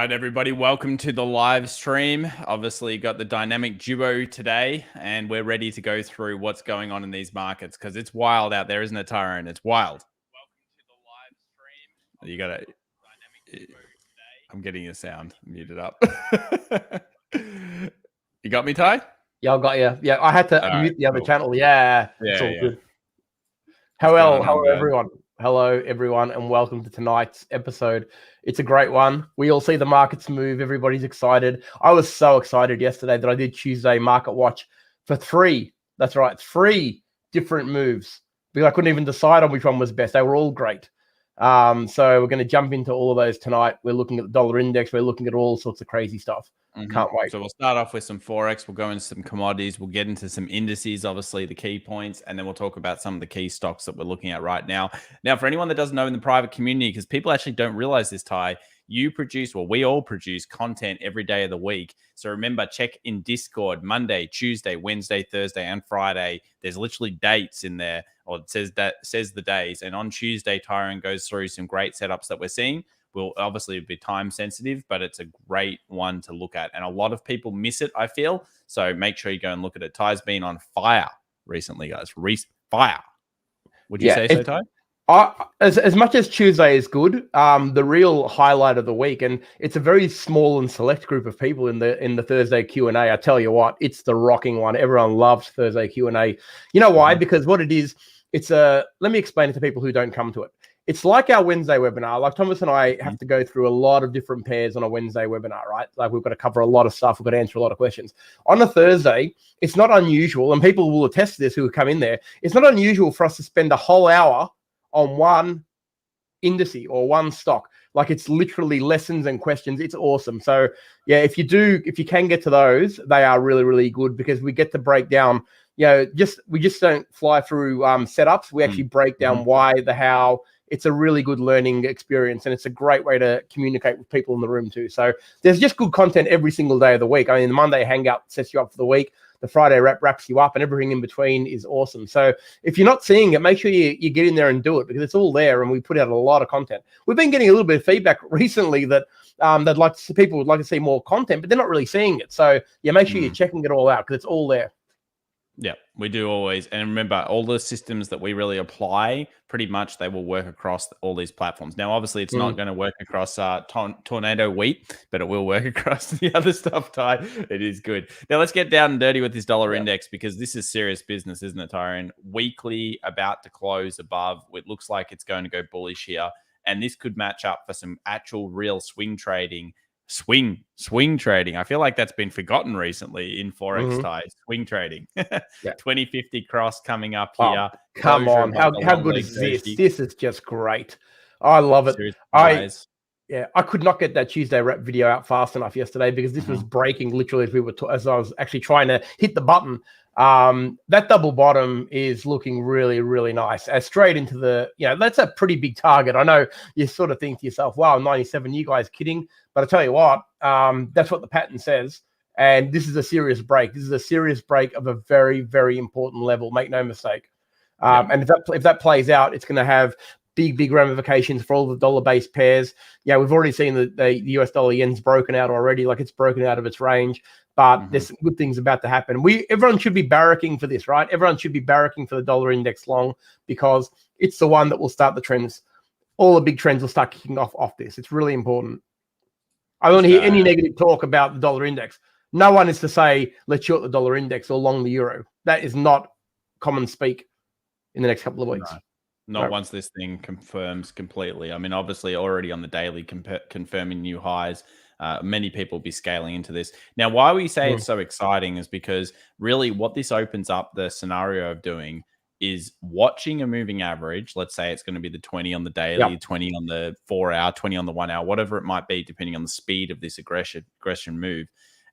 right, everybody, welcome to the live stream. Obviously, you got the dynamic duo today, and we're ready to go through what's going on in these markets because it's wild out there, isn't it, Tyrone? It's wild. Welcome to the live stream. You got to. I'm getting your sound muted up. You got me, Ty? Yeah, I got you. Yeah, I had to mute the other channel. Yeah, it's all good. Hello, everyone. Hello, everyone, and welcome to tonight's episode. It's a great one. We all see the markets move. Everybody's excited. I was so excited yesterday that I did Tuesday Market Watch for three different moves because I couldn't even decide on which one was best. They were all great. So we're going to jump into all of those tonight. We're looking at the dollar index. We're looking at all sorts of crazy stuff. Can't wait. So we'll start off with some Forex. We'll go into some commodities. We'll get into some indices, obviously the key points, and then we'll talk about some of the key stocks that we're looking at right now. Now, for anyone that doesn't know in the private community, because people actually don't realize this, Ty, we all produce content every day of the week. So remember, check in Discord Monday, Tuesday, Wednesday, Thursday, and Friday. There's literally dates in there, or it says the days. And on Tuesday, Tyrone goes through some great setups that we're seeing. Will obviously be time sensitive, but it's a great one to look at. And a lot of people miss it, I feel. So make sure you go and look at it. Ty's been on fire recently, guys. Fire. Would you say so, Ty? As much as Tuesday is good, the real highlight of the week, and it's a very small and select group of people in the Thursday Q&A. I tell you what, it's the rocking one. Everyone loves Thursday Q&A. You know why? Because what it is, let me explain it to people who don't come to it. It's like our Wednesday webinar. Like Thomas and I have to go through a lot of different pairs on a Wednesday webinar, right? Like we've got to cover a lot of stuff. We've got to answer a lot of questions. On a Thursday, it's not unusual, and people will attest to this who come in there. It's not unusual for us to spend a whole hour on one indice or one stock. Like it's literally lessons and questions. It's awesome. So yeah, if you can get to those, they are really, really good because we get to break down, we just don't fly through setups. We actually break down why, the how. It's a really good learning experience, and it's a great way to communicate with people in the room too. So there's just good content every single day of the week. I mean, the Monday Hangout sets you up for the week. The Friday wraps you up, and everything in between is awesome. So if you're not seeing it, make sure you get in there and do it because it's all there, and we put out a lot of content. We've been getting a little bit of feedback recently that people would like to see more content, but they're not really seeing it. So yeah, make sure you're checking it all out because it's all there. Yeah, we do always. And remember, all the systems that we really apply, pretty much they will work across all these platforms. Now, obviously, it's not going to work across Tornado Wheat, but it will work across the other stuff, Ty. It is good. Now, let's get down and dirty with this dollar index because this is serious business, isn't it, Tyrone? Weekly about to close above. It looks like it's going to go bullish here. And this could match up for some actual real swing trading. Swing trading. I feel like that's been forgotten recently in Forex, Ty. Swing trading. 2050 cross coming up here. Come on. How good is this? This is just great. I love it. I could not get that Tuesday wrap video out fast enough yesterday because this was breaking literally as I was actually trying to hit the button. That double bottom is looking really, really nice. Straight into the, that's a pretty big target. I know you sort of think to yourself, wow, 97, you guys kidding? But I tell you what, that's what the pattern says. And this is a serious break. This is a serious break of a very, very important level. Make no mistake. And if that plays out, it's going to have big ramifications for all the dollar-based pairs. Yeah, we've already seen the US dollar yen's broken out already. Like it's broken out of its range. But there's some good things about to happen. Everyone should be barracking for this, right? Everyone should be barracking for the dollar index long because it's the one that will start the trends. All the big trends will start kicking off this. It's really important. I don't hear any negative talk about the dollar index. No one is to say, let's short the dollar index or long the euro. That is not common speak in the next couple of weeks. Not once this thing confirms completely. I mean, obviously already on the daily confirming new highs. Many people will be scaling into this. Now, why we say it's so exciting is because really what this opens up the scenario of doing is watching a moving average. Let's say it's going to be the 20 on the daily, 20 on the 4 hour, 20 on the 1 hour, whatever it might be, depending on the speed of this aggression move.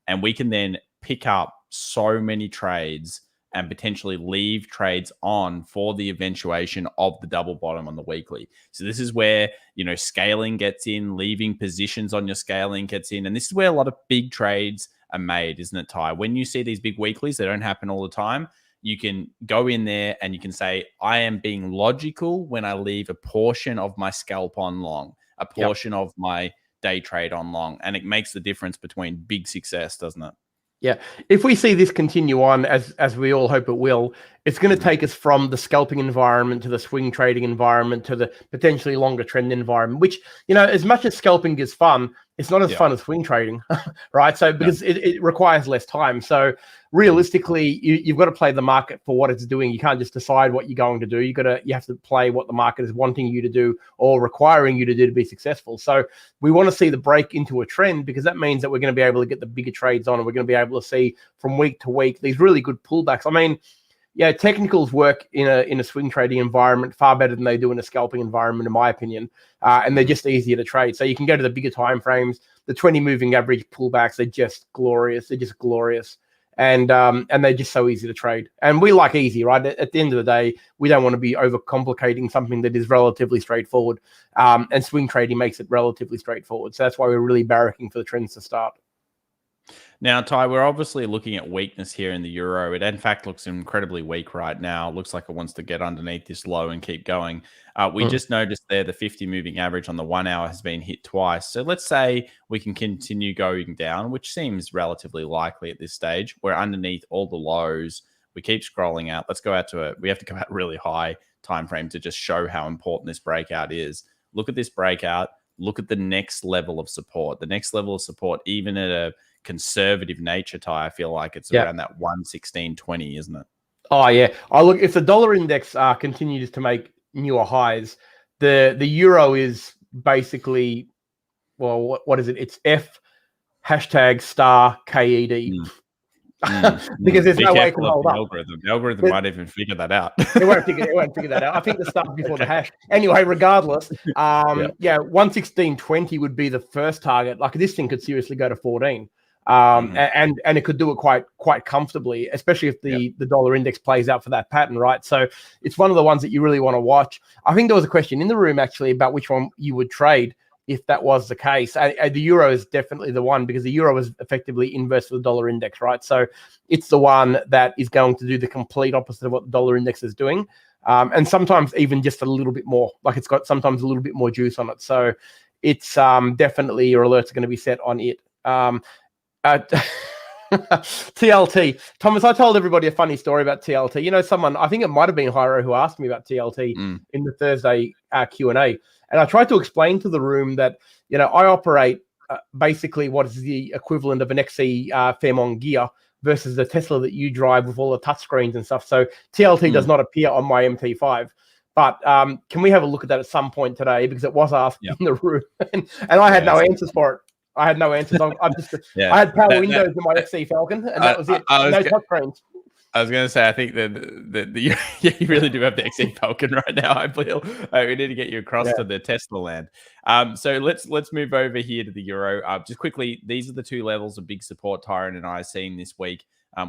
And we can then pick up so many trades and potentially leave trades on for the eventuation of the double bottom on the weekly. So this is where, scaling gets in, leaving positions on your scaling gets in. And this is where a lot of big trades are made, isn't it, Ty? When you see these big weeklies, they don't happen all the time. You can go in there and you can say, I am being logical when I leave a portion of my scalp on long, a portion of my day trade on long, and it makes the difference between big success, doesn't it? Yeah, if we see this continue on as we all hope it will, it's going to take us from the scalping environment to the swing trading environment to the potentially longer trend environment, which, as much as scalping is fun, it's not as fun as swing trading, right? So because it requires less time. So realistically, you've got to play the market for what it's doing. You can't just decide what you're going to do. You have to play what the market is wanting you to do or requiring you to do to be successful. So we want to see the break into a trend, because that means that we're going to be able to get the bigger trades on, and we're going to be able to see from week to week these really good pullbacks. I mean, technicals work in a swing trading environment far better than they do in a scalping environment, in my opinion, and they're just easier to trade. So you can go to the bigger time frames. The 20 moving average pullbacks are just glorious. They're just glorious, and they're just so easy to trade. And we like easy, right? At the end of the day, we don't want to be overcomplicating something that is relatively straightforward. And swing trading makes it relatively straightforward. So that's why we're really barracking for the trends to start. Now, Ty, we're obviously looking at weakness here in the euro. It, in fact, looks incredibly weak right now. It looks like it wants to get underneath this low and keep going. We just noticed there the 50 moving average on the 1 hour has been hit twice. So let's say we can continue going down, which seems relatively likely at this stage. We're underneath all the lows. We keep scrolling out. Let's go out to it. We have to go out really high time frame to just show how important this breakout is. Look at this breakout. Look at the next level of support. The next level of support, even at a conservative nature, Ty, I feel like it's around that 116.20, isn't it? Oh yeah. Look, if the dollar index continues to make newer highs, the euro is basically, well, what is it? It's F #* KED. Because there's no way it can hold up. The algorithm might even figure that out. It won't figure that out. I think the start before the hash. Anyway, regardless, 116.20 would be the first target. Like, this thing could seriously go to 14. And it could do it quite comfortably, especially if the dollar index plays out for that pattern, right? So it's one of the ones that you really want to watch. I think there was a question in the room actually about which one you would trade if that was the case. The euro is definitely the one, because the euro is effectively inverse to the dollar index, right? So it's the one that is going to do the complete opposite of what the dollar index is doing. And sometimes even just a little bit more, like it's got sometimes a little bit more juice on it. So it's definitely, your alerts are going to be set on it. TLT. Thomas, I told everybody a funny story about TLT. Someone, I think it might have been Hyro, who asked me about TLT in the Thursday Q&A. And I tried to explain to the room that, I operate basically what is the equivalent of an XC Fairmont gear versus the Tesla that you drive with all the touchscreens and stuff. So TLT does not appear on my MT5. But can we have a look at that at some point today? Because it was asked in the room. and I had no answers for it. I had no answers. I had power windows in my XC Falcon, and that was it. No touchscreens. I was going to say, I think that you really do have the XC Falcon right now. I feel we need to get you across to the Tesla land. So let's move over here to the euro. Just quickly, these are the two levels of big support Tyron and I are seeing this week.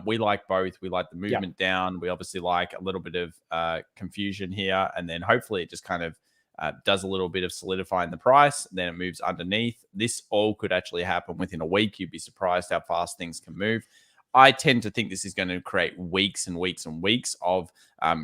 We like both. We like the movement down. We obviously like a little bit of confusion here, and then hopefully it just kind of does a little bit of solidifying the price. Then it moves underneath. This all could actually happen within a week. You'd be surprised how fast things can move. I tend to think this is going to create weeks and weeks and weeks of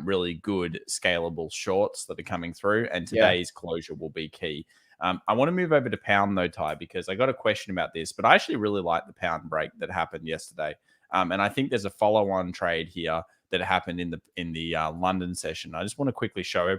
really good scalable shorts that are coming through, and today's closure will be key. I want to move over to pound though, Ty, because I got a question about this, but I actually really like the pound break that happened yesterday. And I think there's a follow-on trade here that happened in the London session. I just want to quickly show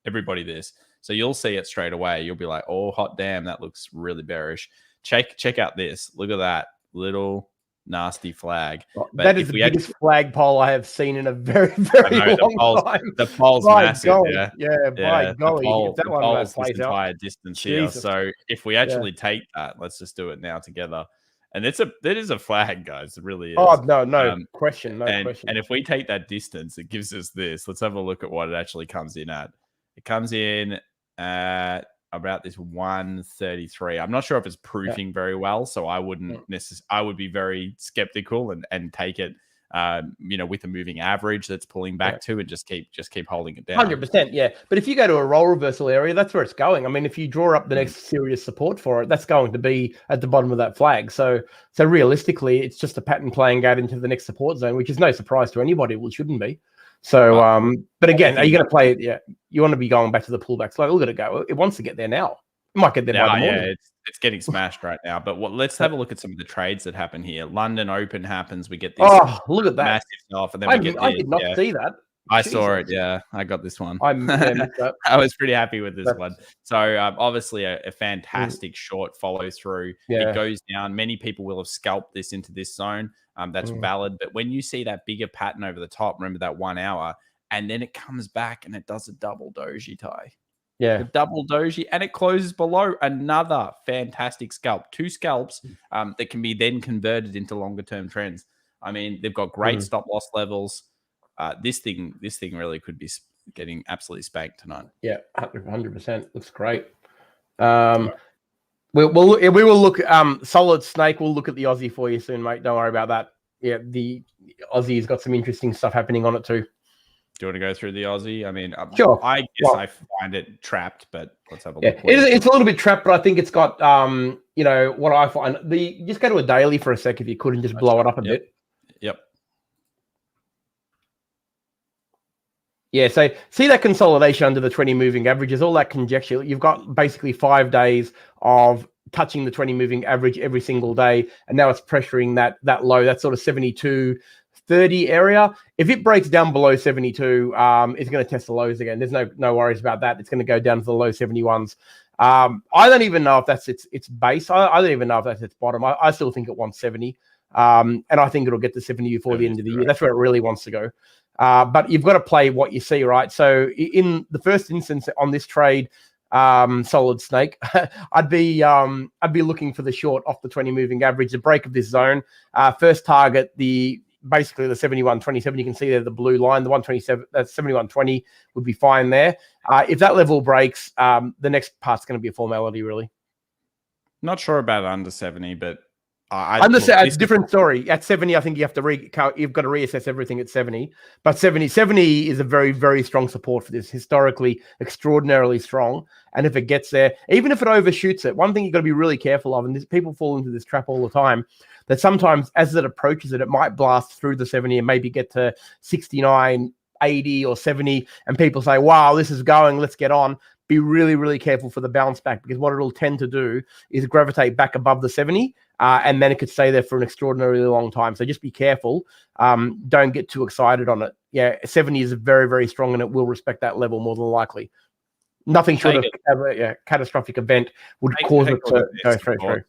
everybody this. So you'll see it straight away. You'll be like, oh, hot damn, that looks really bearish. Check out this. Look at that little nasty flag. But that is the biggest flagpole I have seen in a very, very long time. The pole's massive. Golly. By golly. If that one plays this entire distance here. So if we actually take that, let's just do it now together. And that is a flag, guys. It really is. Oh, no question. And if we take that distance, it gives us this. Let's have a look at what it actually comes in at. It comes in at about this 133. I'm not sure if it's proofing very well, so I wouldn't I would be very skeptical and take it with a moving average that's pulling back to, and just keep holding it down. 100%, yeah. But if you go to a role reversal area, that's where it's going. I mean, if you draw up the next serious support for it, that's going to be at the bottom of that flag. So realistically, it's just a pattern playing out into the next support zone, which is no surprise to anybody. Well, it shouldn't be. So, but again, are you going to play it? Yeah, you want to be going back to the pullbacks. Like, look at it go. It wants to get there now. It might get there by the morning. It's getting smashed right now. But let's have a look at some of the trades that happen here. London Open happens. We get this Look at that massive stuff, and then we get I this. did not see that. I saw it. Yeah, I got this one. Missed that. I was pretty happy with this one. So obviously a fantastic short follow through. Yeah. It goes down. Many people will have scalped this into this zone. That's valid. But when you see that bigger pattern over the top, remember that 1 hour, and then it comes back and it does a double doji tie. Yeah, the double doji, and it closes below. Another fantastic scalp. 2 scalps that can be then converted into longer term trends. I mean, they've got great stop loss levels. This thing really could be getting absolutely spanked tonight. Yeah, 100%. Looks great. We will look. Solid Snake. We'll look at the Aussie for you soon, mate. Don't worry about that. Yeah, the Aussie's got some interesting stuff happening on it too. Do you want to go through the Aussie? I mean, sure. I guess I find it trapped, but let's have a look. It's a little bit trapped, but I think it's got, you know, what I find. Just go to a daily for a sec if you could and just blow it up a bit. Yep. Yeah, so see that consolidation under the 20 moving averages, all that conjecture. You've got basically 5 days of touching the 20 moving average every single day, and now it's pressuring that low, that sort of 72.30 area. If it breaks down below 72, it's going to test the lows again. There's no worries about that. It's going to go down to the low 71s. I don't even know if that's its base. I don't even know if that's its bottom. I still think it wants 70, and I think it'll get to 70 before the end of the year. That's where it really wants to go. But you've got to play what you see, right? So in the first instance on this trade, Solid Snake, I'd be looking for the short off the 20 moving average, the break of this zone. First target, basically the 71.27. You can see there the blue line, the 127, that's 71.20 would be fine there. If that level breaks, the next part's going to be a formality, really. Not sure about under 70, but it's a different story. At 70, I think you've got to reassess everything at 70. But 70 is a very, very strong support for this, historically extraordinarily strong. And if it gets there, even if it overshoots it, one thing you've got to be really careful of, and people fall into this trap all the time, that sometimes as it approaches it, it might blast through the 70 and maybe get to 69, 80 or 70. And people say, wow, this is going, let's get on. Be really, really careful for the bounce back, because what it'll tend to do is gravitate back above the 70, and then it could stay there for an extraordinarily long time. So just be careful. Don't get too excited on it. Yeah, 70 is very, very strong, and it will respect that level more than likely. Nothing short of a catastrophic event would cause it to go straight through.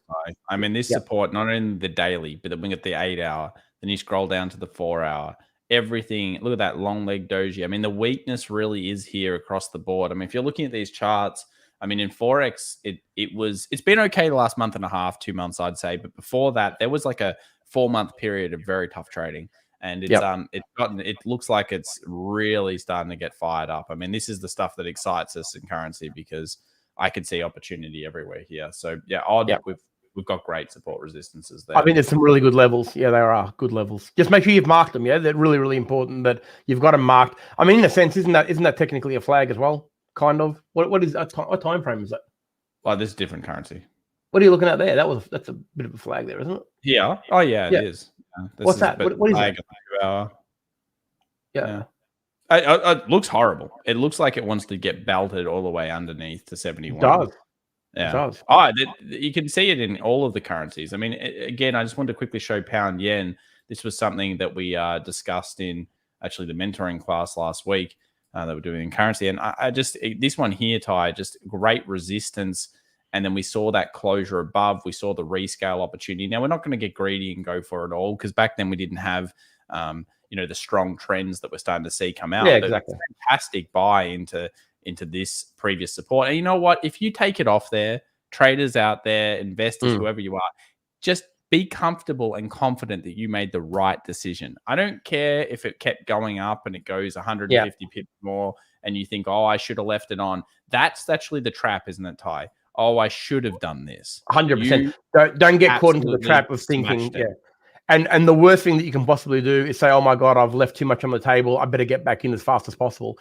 I mean, this support, not only the daily, but then we get the 8 hour, then you scroll down to the 4 hour. Everything, look at that long leg doji. I mean, the weakness really is here across the board. I mean, if you're looking at these charts, I mean, in Forex, it's been okay the last month and a half, 2 months, I'd say. But before that, there was like a 4-month period of very tough trading. And it looks like it's really starting to get fired up. I mean, this is the stuff that excites us in currency, because I can see opportunity everywhere here. So yeah, we've got great support resistances there. I think there's some really good levels. Yeah, there are good levels. Just make sure you've marked them. Yeah, they're really, really important that you've got them marked. I mean, in a sense, isn't that technically a flag as well? Kind of. What is that? What time frame is that? Well, this is different currency. What are you looking at there? That's a bit of a flag there, isn't it? Yeah. Oh yeah, it is. What's that? What is that? Yeah. It looks horrible. It looks like it wants to get belted all the way underneath to 71. It does. Yeah. It does. You can see it in all of the currencies. I mean, again, I just wanted to quickly show pound yen. This was something that we discussed in actually the mentoring class last week that we're doing in currency. And this one here, Ty, just great resistance. And then we saw that closure above. We saw the rescale opportunity. Now, we're not going to get greedy and go for it all, because back then we didn't have, the strong trends that we're starting to see come out. Yeah, exactly. Fantastic buy into this previous support. And you know what? If you take it off there, traders out there, investors, whoever you are, just be comfortable and confident that you made the right decision. I don't care if it kept going up and it goes 150 pips more and you think, oh, I should have left it on. That's actually the trap, isn't it, Ty? Oh, I should have done this. 100%. Don't get caught into the trap of thinking, And the worst thing that you can possibly do is say, oh my God, I've left too much on the table. I better get back in as fast as possible.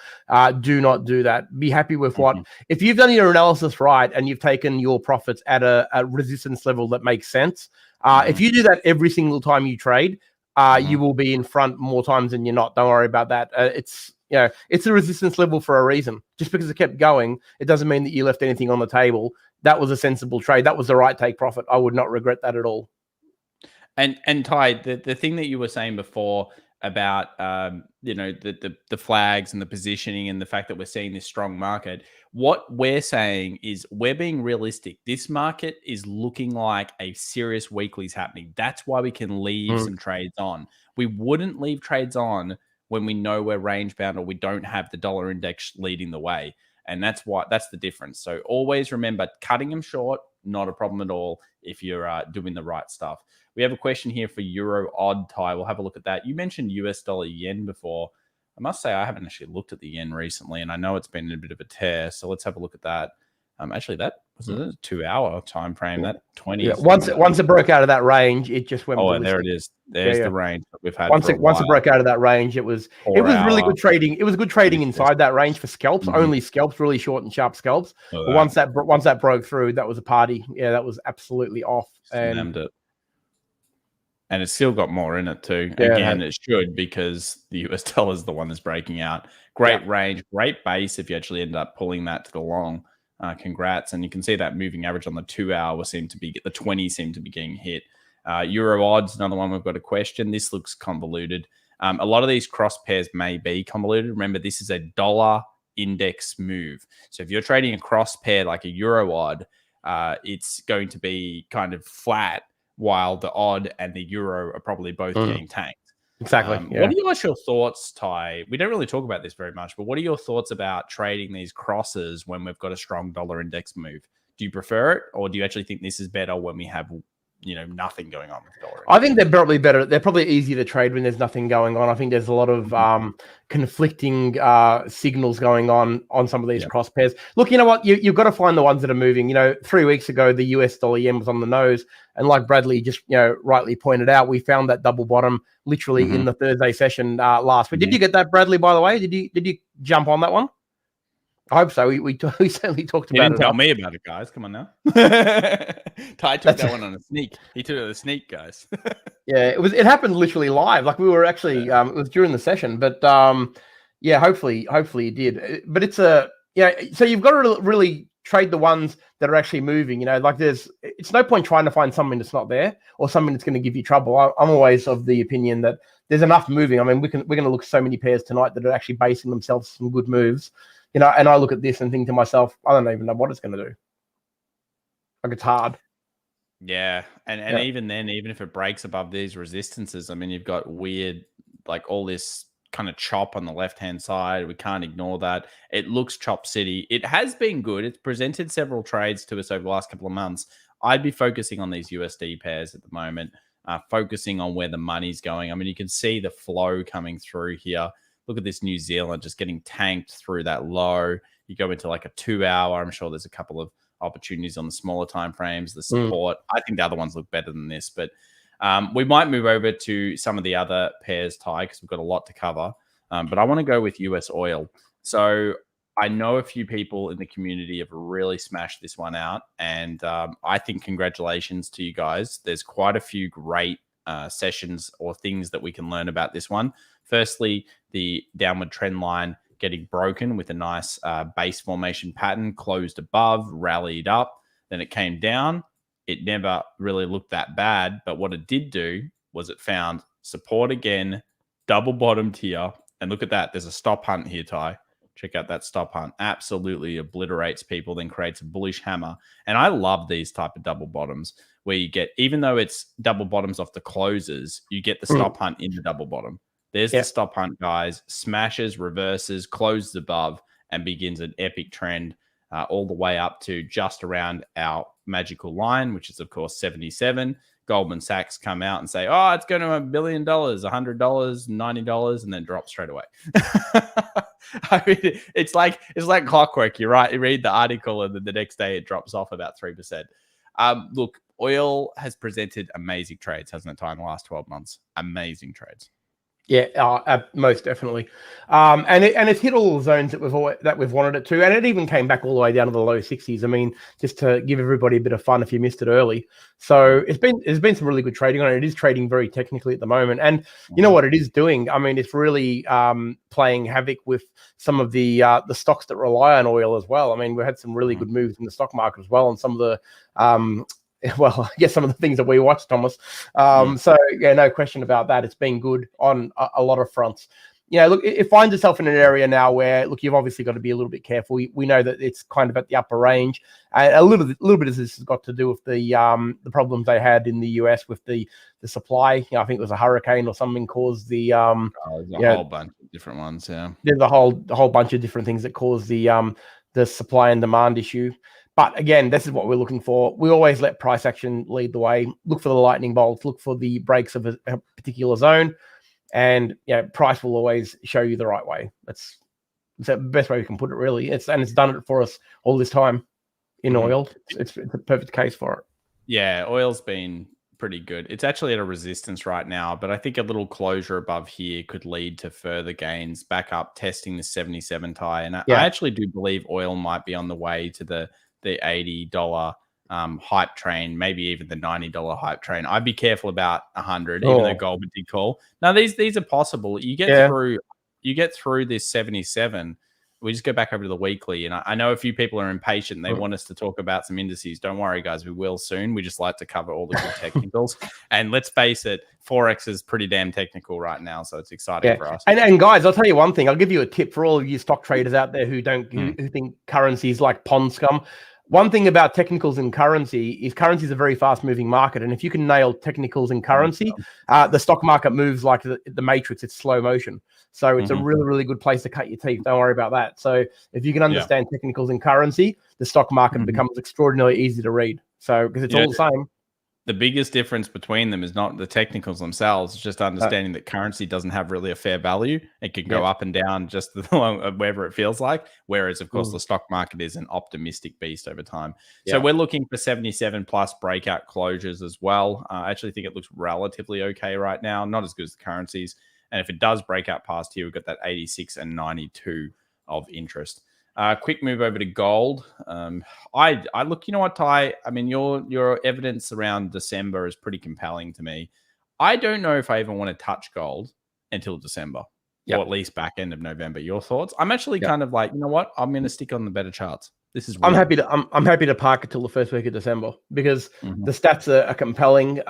Do not do that. Be happy with what, if you've done your analysis right and you've taken your profits at a resistance level that makes sense. If you do that every single time you trade, you will be in front more times than you're not. Don't worry about that. It's it's a resistance level for a reason. Just because it kept going, it doesn't mean that you left anything on the table. That was a sensible trade. That was the right take profit. I would not regret that at all. And Ty, the thing that you were saying before about the flags and the positioning and the fact that we're seeing this strong market, what we're saying is we're being realistic. This market is looking like a serious weekly's happening. That's why we can leave some trades on. We wouldn't leave trades on when we know we're range bound or we don't have the dollar index leading the way. And that's the difference. So always remember, cutting them short, not a problem at all if you're doing the right stuff. We have a question here for Euro Odd, Ty. We'll have a look at that. You mentioned US dollar yen before. I must say I haven't actually looked at the yen recently, and I know it's been in a bit of a tear. So let's have a look at that. Actually, that was a 2-hour time frame. That 20. Yeah. Once it broke out of that range, it just went. Oh, there it is. There's the range that we've had. Once it broke out of that range, it was really good trading. It was good trading inside that range for scalps. Only scalps, really short and sharp scalps. But once that broke through, that was a party. Yeah, that was absolutely off. And And it's still got more in it too. Yeah, again, it should, because the US dollar is the one that's breaking out. Great range, great base if you actually end up pulling that to the long. Congrats. And you can see that moving average on the 2-hour the 20 seem to be getting hit. Euro odds, another one we've got a question. This looks convoluted. A lot of these cross pairs may be convoluted. Remember, this is a dollar index move. So if you're trading a cross pair like a Euro odd, it's going to be kind of flat, while the odd and the euro are probably both getting tanked. Exactly. What are your thoughts, Ty? We don't really talk about this very much, but what are your thoughts about trading these crosses when we've got a strong dollar index move? Do you prefer it, or do you actually think this is better when we have nothing going on with the dollar index? I think they're probably better. They're probably easier to trade when there's nothing going on. I think there's a lot of conflicting signals going on some of these cross pairs. Look, you know what? You've got to find the ones that are moving. 3 weeks ago, the US dollar yen was on the nose. And like Bradley just rightly pointed out, we found that double bottom literally in the Thursday session last week. Did you get that, Bradley, by the way? Did you jump on that one? I hope so. We certainly talked about it. He didn't tell me about it, guys. Come on now. Ty took that one on a sneak. He took it on a sneak, guys. Yeah, it happened literally live. Like, we were actually it was during the session, but hopefully it did. But it's so you've got to really trade the ones that are actually moving. It's no point trying to find something that's not there or something that's going to give you trouble. I'm always of the opinion that there's enough moving. I mean, we're going to look at so many pairs tonight that are actually basing themselves some good moves. And I look at this and think to myself, I don't even know what it's going to do. Like, it's hard. Yeah. And even then, even if it breaks above these resistances, I mean, you've got weird, like all this kind of chop on the left-hand side. We can't ignore that. It looks chop city. It has been good. It's presented several trades to us over the last couple of months. I'd be focusing on these USD pairs at the moment, focusing on where the money's going. I mean, you can see the flow coming through here. Look at this New Zealand just getting tanked through that low. You go into like a 2-hour. I'm sure there's a couple of opportunities on the smaller time frames, the support. I think the other ones look better than this, but we might move over to some of the other pairs, Ty, because we've got a lot to cover. But I want to go with US oil. So I know a few people in the community have really smashed this one out, and I think congratulations to you guys. There's quite a few great sessions or things that we can learn about this one. Firstly, the downward trend line getting broken with a nice base formation pattern, closed above, rallied up, then it came down. It never really looked that bad, but what it did do was it found support again, double bottomed here, and look at that. There's a stop hunt here, Ty. Check out that stop hunt. Absolutely obliterates people, then creates a bullish hammer. And I love these type of double bottoms where you get, even though it's double bottoms off the closes, you get the stop hunt in the double bottom. There's the stop hunt, guys. Smashes, reverses, closes above, and begins an epic trend all the way up to just around our magical line, which is, of course, 77. Goldman Sachs come out and say, oh, it's going to $1 billion, $100, $90, and then drop straight away. I mean, it's like clockwork. You're right. You read the article, and then the next day it drops off about 3%. Look, oil has presented amazing trades, hasn't it, Ty, in the last 12 months? Amazing trades. Yeah, most definitely. And it's hit all the zones that we've wanted it to, and it even came back all the way down to the low 60s. I mean, just to give everybody a bit of fun if you missed it early. So there's been some really good trading on it. It is trading very technically at the moment, and you know what it is doing. I mean, it's really playing havoc with some of the stocks that rely on oil as well. I mean, we had some really good moves in the stock market as well, and some of the well, I guess some of the things that we watched, Thomas. So yeah, no question about that. It's been good on a lot of fronts. You know, look, it finds itself in an area now where, look, you've obviously got to be a little bit careful. We know that it's kind of at the upper range. A little bit of this has got to do with the problems they had in the US with the supply. You know, I think it was a hurricane or something caused the there's a whole bunch of different ones. Yeah, there's a whole bunch of different things that cause the supply and demand issue. But again, this is what we're looking for. We always let price action lead the way. Look for the lightning bolts. Look for the breaks of a particular zone, and price will always show you the right way. That's the best way we can put it, really. It's done it for us all this time in oil. It's a perfect case for it. Yeah, oil's been pretty good. It's actually at a resistance right now, but I think a little closure above here could lead to further gains back up, testing the 77 tie. And I actually do believe oil might be on the way to the $80 hype train, maybe even the $90 hype train. I'd be careful about 100, even though Goldman did call. Now these are possible. You get through this 77. We just go back over to the weekly, and I know a few people are impatient. They want us to talk about some indices. Don't worry, guys. We will soon. We just like to cover all the good technicals. And let's face it, Forex is pretty damn technical right now, so it's exciting for us. And guys, I'll tell you one thing. I'll give you a tip for all of you stock traders out there who think currency is like pond scum. One thing about technicals in currency is currency is a very fast-moving market, and if you can nail technicals in currency, the stock market moves like the Matrix. It's slow motion, so it's a really, really good place to cut your teeth. Don't worry about that. So if you can understand technicals in currency, the stock market becomes extraordinarily easy to read. So because it's all the same. The biggest difference between them is not the technicals themselves. It's just understanding that currency doesn't have really a fair value. It can go up and down just wherever it feels like. Whereas, of course, the stock market is an optimistic beast over time. So we're looking for 77 plus breakout closures as well. I actually think it looks relatively okay right now. Not as good as the currencies. And if it does break out past here, we've got that 86 and 92 of interest. Quick move over to gold. I look, you know what, Ty? I mean, your evidence around December is pretty compelling to me. I don't know if I even want to touch gold until December, or at least back end of November. Your thoughts? I'm actually kind of like, you know what? I'm going to stick on the better charts. This is. I'm happy to park it till the first week of December because the stats are compelling.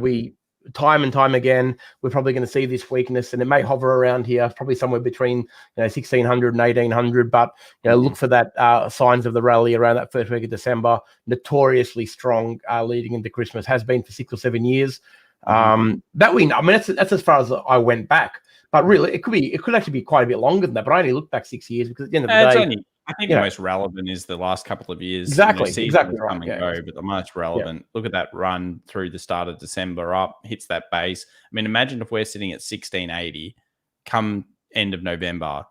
We time and time again, we're probably going to see this weakness, and it may hover around here, probably somewhere between 1600 and 1800. But look for that signs of the rally around that first week of December. Notoriously strong leading into Christmas, has been for 6 or 7 years. That we know. I mean, that's as far as I went back. But really, it could actually be quite a bit longer than that. But I only looked back 6 years because at the end of the day, I think the most relevant is the last couple of years. Exactly right. But the most relevant. Look at that run through the start of December up, hits that base. I mean, imagine if we're sitting at 1680 come end of November.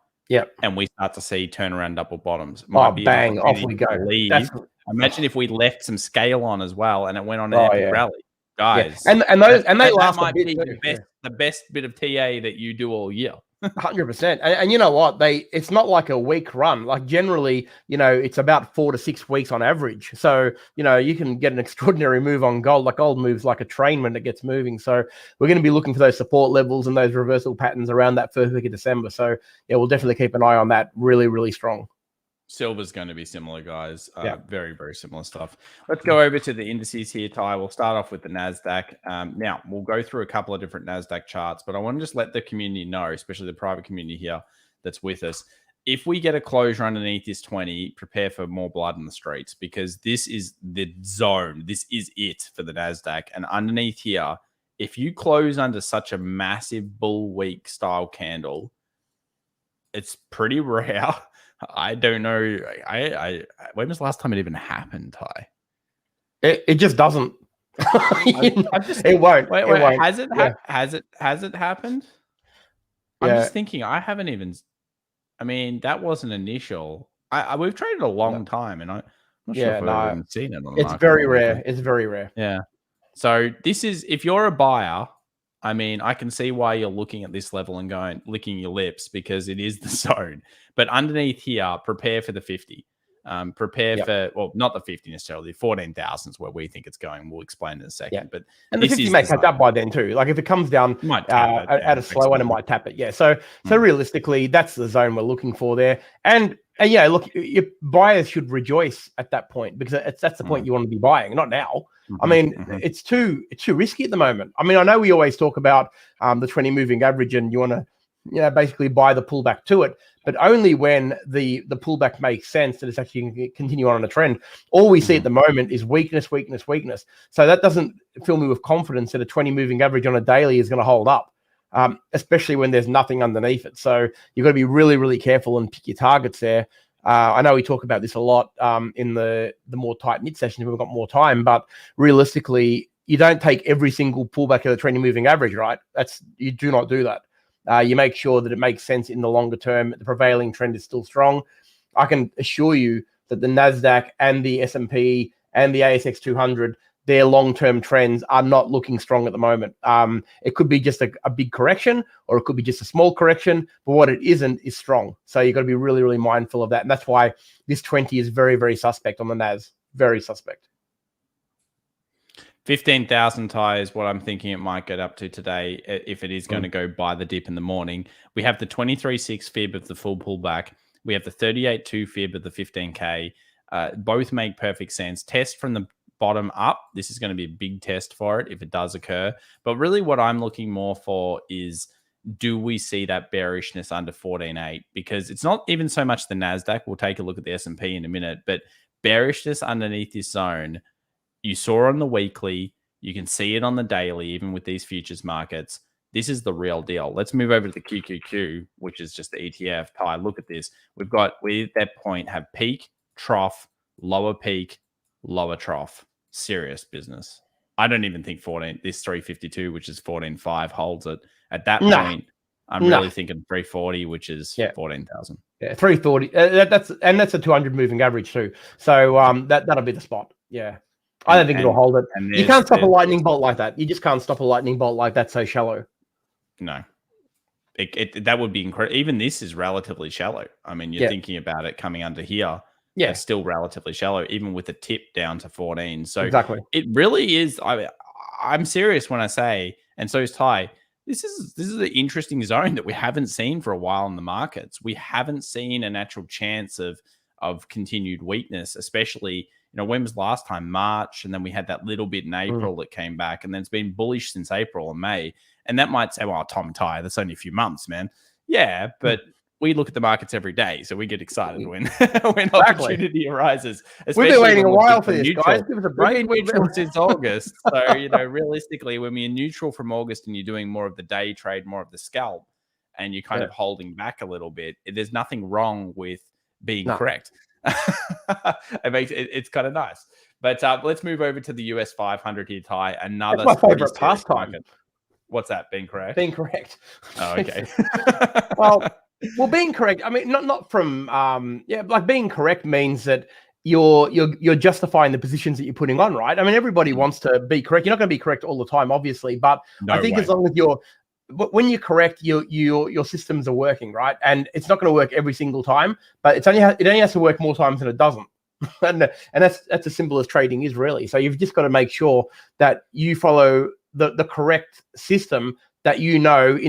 And we start to see turnaround double bottoms. Bang, off we go. Imagine if we left some scale on as well and it went on an epic rally. Guys. And they last might be the best bit of TA that you do all year. 100%. And you know what? It's not like a week run. Like generally, it's about 4 to 6 weeks on average. So, you can get an extraordinary move on gold. Like gold moves like a train when it gets moving. So we're going to be looking for those support levels and those reversal patterns around that first week of December. So we'll definitely keep an eye on that. Really, really strong. Silver's going to be similar, guys. Very, very similar stuff. Let's go over to the indices here, Ty. We'll start off with the Nasdaq. Now, we'll go through a couple of different Nasdaq charts, but I want to just let the community know, especially the private community here that's with us, if we get a closure underneath this 20, prepare for more blood in the streets because this is the zone. This is it for the Nasdaq. And underneath here, if you close under such a massive bull week style candle, it's pretty rare. I don't know. When was the last time it even happened, Ty? It just doesn't. It won't. Wait. Has it happened? I'm just thinking. I haven't even. I mean, that wasn't initial. We've traded a long time, and I'm not sure if I've even seen it on the market. Very rare. It's very rare. Yeah. So this is if you're a buyer I mean, I can see why you're looking at this level and going, licking your lips, because it is the zone. But underneath here, prepare for the 50. Prepare for, well, not the 50 necessarily. 14,000 is where we think it's going. We'll explain in a second. But and the 50 may catch up by then too. Like if it comes down at a slow one, it might tap it. Yeah. So realistically, that's the zone we're looking for there. And yeah, look, your buyers should rejoice at that point, because that's the point you want to be buying, not now. I mean, it's too risky at the moment. I mean, I know we always talk about the 20 moving average, and you want to, basically buy the pullback to it, but only when the pullback makes sense that it's actually going to continue on a trend. All we see at the moment is weakness, weakness, weakness. So that doesn't fill me with confidence that a 20 moving average on a daily is going to hold up, especially when there's nothing underneath it. So you've got to be really, really careful and pick your targets there. I know we talk about this a lot in the more tight-knit sessions. We've got more time, but realistically, you don't take every single pullback of the 20 moving average, right? You do not do that. You make sure that it makes sense in the longer term. The prevailing trend is still strong. I can assure you that the Nasdaq and the S&P and the ASX 200, their long-term trends are not looking strong at the moment. It could be just a big correction, or it could be just a small correction, but what it isn't is strong. So you've got to be really, really mindful of that. And that's why this 20 is very, very suspect on the NAS. Very suspect. 15,000 tie is what I'm thinking it might get up to today, if it is going to go by the dip in the morning. We have the 23.6 fib of the full pullback. We have the 38.2 fib of the 15K. Both make perfect sense. Test from the bottom up. This is going to be a big test for it if it does occur. But really what I'm looking more for is, do we see that bearishness under 14.8? Because it's not even so much the Nasdaq. We'll take a look at the S&P in a minute, but bearishness underneath this zone, you saw on the weekly, you can see it on the daily, even with these futures markets. This is the real deal. Let's move over to the QQQ, which is just the ETF. Ty, look at this. We at that point have peak, trough, lower peak, lower trough. Serious business. I don't even think 352, which is 14.5, holds it. At that point, I'm really thinking 340, which is 14,000. Yeah, 340. That's a 200 moving average too. So that'll be the spot. Yeah. I don't think it'll hold it. You can't stop a lightning bolt like that. You just can't stop a lightning bolt like that so shallow. No. That would be incredible. Even this is relatively shallow. I mean, you're thinking about it coming under here. Yeah, it's still relatively shallow, even with the tip down to 14. So exactly, it really is. I'm serious when I say, and so is Ty, this is an interesting zone that we haven't seen for a while in the markets. We haven't seen a natural chance of continued weakness, especially, when was last time? March, and then we had that little bit in April that came back, and then it's been bullish since April and May. And that might say, well, Tom and Ty, that's only a few months, man. Yeah, but we look at the markets every day, so we get excited when opportunity arises. We've been waiting a while for this, guys. Give us a break. We've been neutral since August. So, realistically, when we're neutral from August and you're doing more of the day trade, more of the scalp, and you're kind of holding back a little bit, there's nothing wrong with being correct. It's kind of nice. But let's move over to the US 500 here, Ty. Another That's my favorite pastime. What's that? Being correct? Being correct. Oh, okay. well, being correct. I mean, not from like being correct means that you're justifying the positions that you're putting on, right? I mean, everybody wants to be correct. You're not going to be correct all the time, obviously, but I think as long as when you're correct, your systems are working, right? And it's not going to work every single time, but it only has to work more times than it doesn't. and that's as simple as trading is, really. So you've just got to make sure that you follow the correct system that in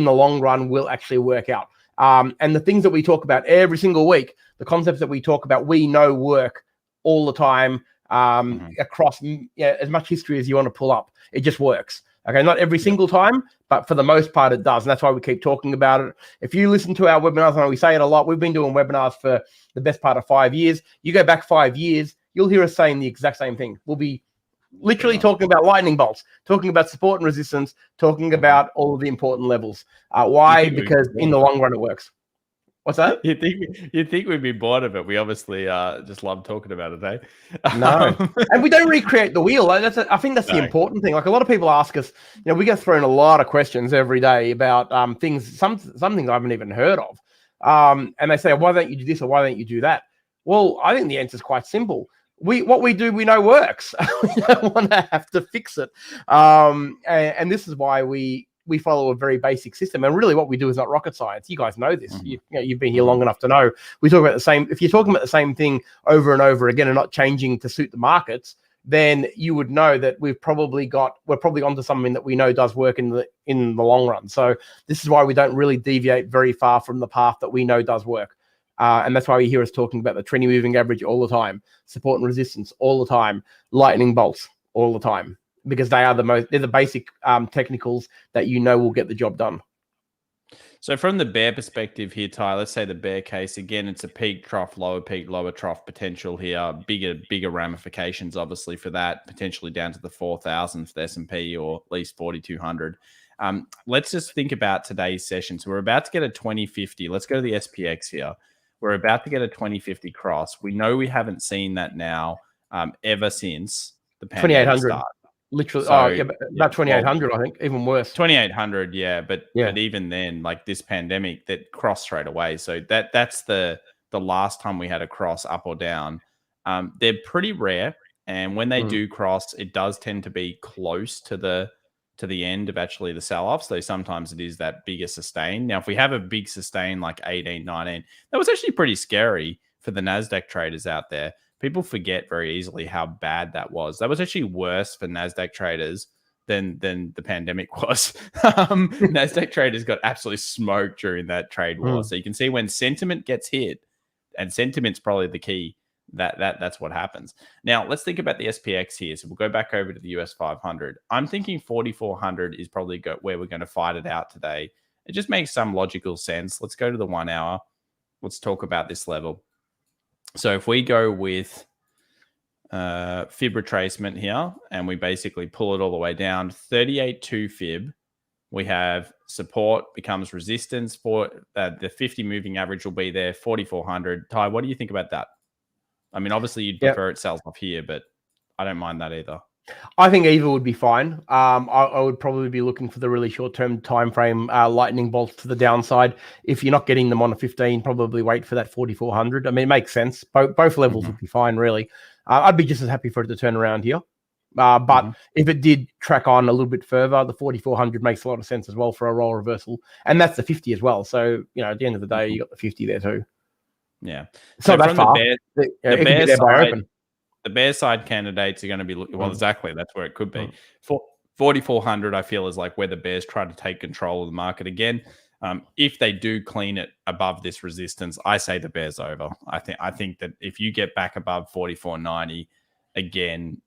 the long run will actually work out. And the things that we talk about every single week, the concepts that we talk about, we know work all the time across as much history as you want to pull up. It just works. Okay, not every single time, but for the most part it does. And that's why we keep talking about it. If you listen to our webinars, I know we say it a lot, we've been doing webinars for the best part of 5 years. You go back 5 years, you'll hear us saying the exact same thing. We'll be literally talking about lightning bolts, talking about support and resistance, talking about all of the important levels. Why? Because in the long run it works. What's that? You think we'd be bored of it? We obviously just love talking about it, eh? No, and we don't recreate the wheel. I think that's the important thing. Like, a lot of people ask us, we get thrown a lot of questions every day about things, some things I haven't even heard of, and they say, why don't you do this or why don't you do that? Well, I think the answer is quite simple. What we do, we know works. We don't want to have to fix it, and this is why we we follow a very basic system, and really what we do is not rocket science. You guys know this. Mm-hmm. You've been here long enough to know. We talk about the same. If you're talking about the same thing over and over again and not changing to suit the markets, then you would know that we're probably onto something that we know does work in the long run. So this is why we don't really deviate very far from the path that we know does work. And that's why you hear us talking about the 20 moving average all the time, support and resistance all the time, lightning bolts all the time, because they're the basic technicals that you know will get the job done. So from the bear perspective here, Ty, let's say the bear case, again, it's a peak trough, lower peak, lower trough potential here, bigger ramifications, obviously, for that, potentially down to the 4,000 for the S&P or at least 4,200. Let's just think about today's session. So we're about to get a 2050. Let's go to the SPX here. We're about to get a 2050 cross. We know we haven't seen that now ever since the pandemic started. Literally, So, about 2,800, I think, even worse. 2,800, yeah, but even then, like this pandemic, that crossed straight away. So that's the last time we had a cross up or down. They're pretty rare, and when they do cross, it does tend to be close to the end of actually the sell-off. So sometimes it is that bigger sustain. Now, if we have a big sustain like 18, 19, that was actually pretty scary for the Nasdaq traders out there. People forget very easily how bad that was. That was actually worse for Nasdaq traders than the pandemic was. Nasdaq traders got absolutely smoked during that trade war. So you can see when sentiment gets hit, and sentiment's probably the key, that's what happens. Now, let's think about the SPX here. So we'll go back over to the US 500. I'm thinking 4,400 is probably where we're going to fight it out today. It just makes some logical sense. Let's go to the 1 hour. Let's talk about this level. So if we go with fib retracement here, and we basically pull it all the way down, 38.2 fib, we have support becomes resistance for the 50 moving average will be there, 4,400. Ty, what do you think about that? I mean, obviously you'd prefer it sells off here, but I don't mind that either. I think either would be fine. I would probably be looking for the really short-term time frame lightning bolts to the downside. If you're not getting them on a 15, probably wait for that 4,400. I mean, it makes sense. Both levels would be fine, really. I'd be just as happy for it to turn around here. But if it did track on a little bit further, the 4,400 makes a lot of sense as well for a roll reversal. And that's the 50 as well. So, at the end of the day, you got the 50 there too. Yeah. So that's far. The bear side candidates are going to be looking, well, exactly. That's where it could be. 4,400, I feel, is like where the bears try to take control of the market again. If they do clean it above this resistance, I say the bear's over. I think that if you get back above 4,490, again,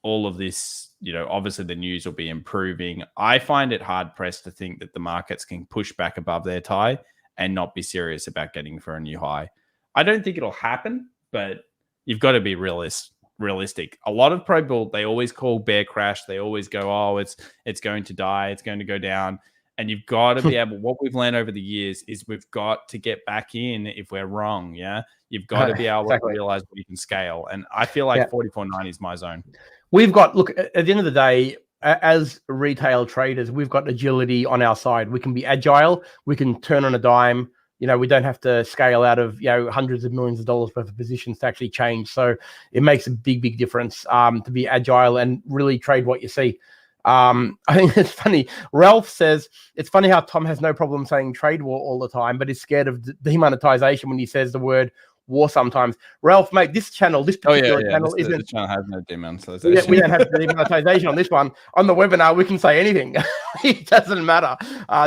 all of this, obviously the news will be improving. I find it hard pressed to think that the markets can push back above their tie and not be serious about getting for a new high. I don't think it'll happen, but you've got to be realistic. A lot of people, they always call bear crash. They always go, oh, it's going to die. It's going to go down. And you've got to be able, what we've learned over the years is we've got to get back in if we're wrong. Yeah. You've got to be able to realize what you can scale. And I feel like 4,490 is my zone. Look, at the end of the day, as retail traders, we've got agility on our side. We can be agile. We can turn on a dime. We don't have to scale out of, hundreds of millions of dollars worth of positions to actually change. So it makes a big difference to be agile and really trade what you see. I think it's funny. Ralph says, it's funny how Tom has no problem saying trade war all the time, but is scared of demonetization when he says the word war sometimes. Ralph, mate, this particular channel isn't. This channel has no demonetization. We don't have demonetization on this one. On the webinar, we can say anything. It doesn't matter.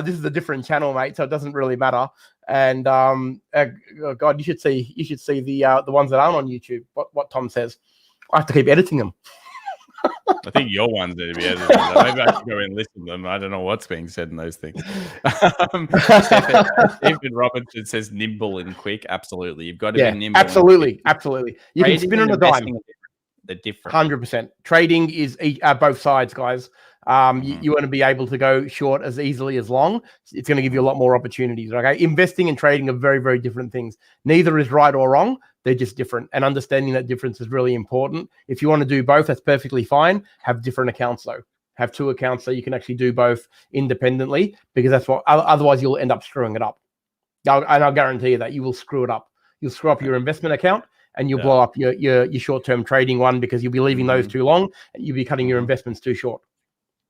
This is a different channel, mate, so it doesn't really matter. And God, you should see the ones that aren't on YouTube. What Tom says. I have to keep editing them. I think your ones need to be edited. Maybe I should go and listen to them. I don't know what's being said in those things. Stephen Robinson says nimble and quick. Absolutely. You've got to be nimble. Absolutely. You can spin on a dime. They're different. 100%. Trading is both sides, guys. You want to be able to go short as easily as long. It's going to give you a lot more opportunities. Okay. Investing and trading are very, very different things. Neither is right or wrong. They're just different. And understanding that difference is really important. If you want to do both, that's perfectly fine. Have different accounts though. Have two accounts so you can actually do both independently, because that's what, otherwise you'll end up screwing it up. And I'll guarantee you that you will screw it up. You'll screw up your investment account and you'll blow up your short-term trading one, because you'll be leaving those too long and you'll be cutting your investments too short.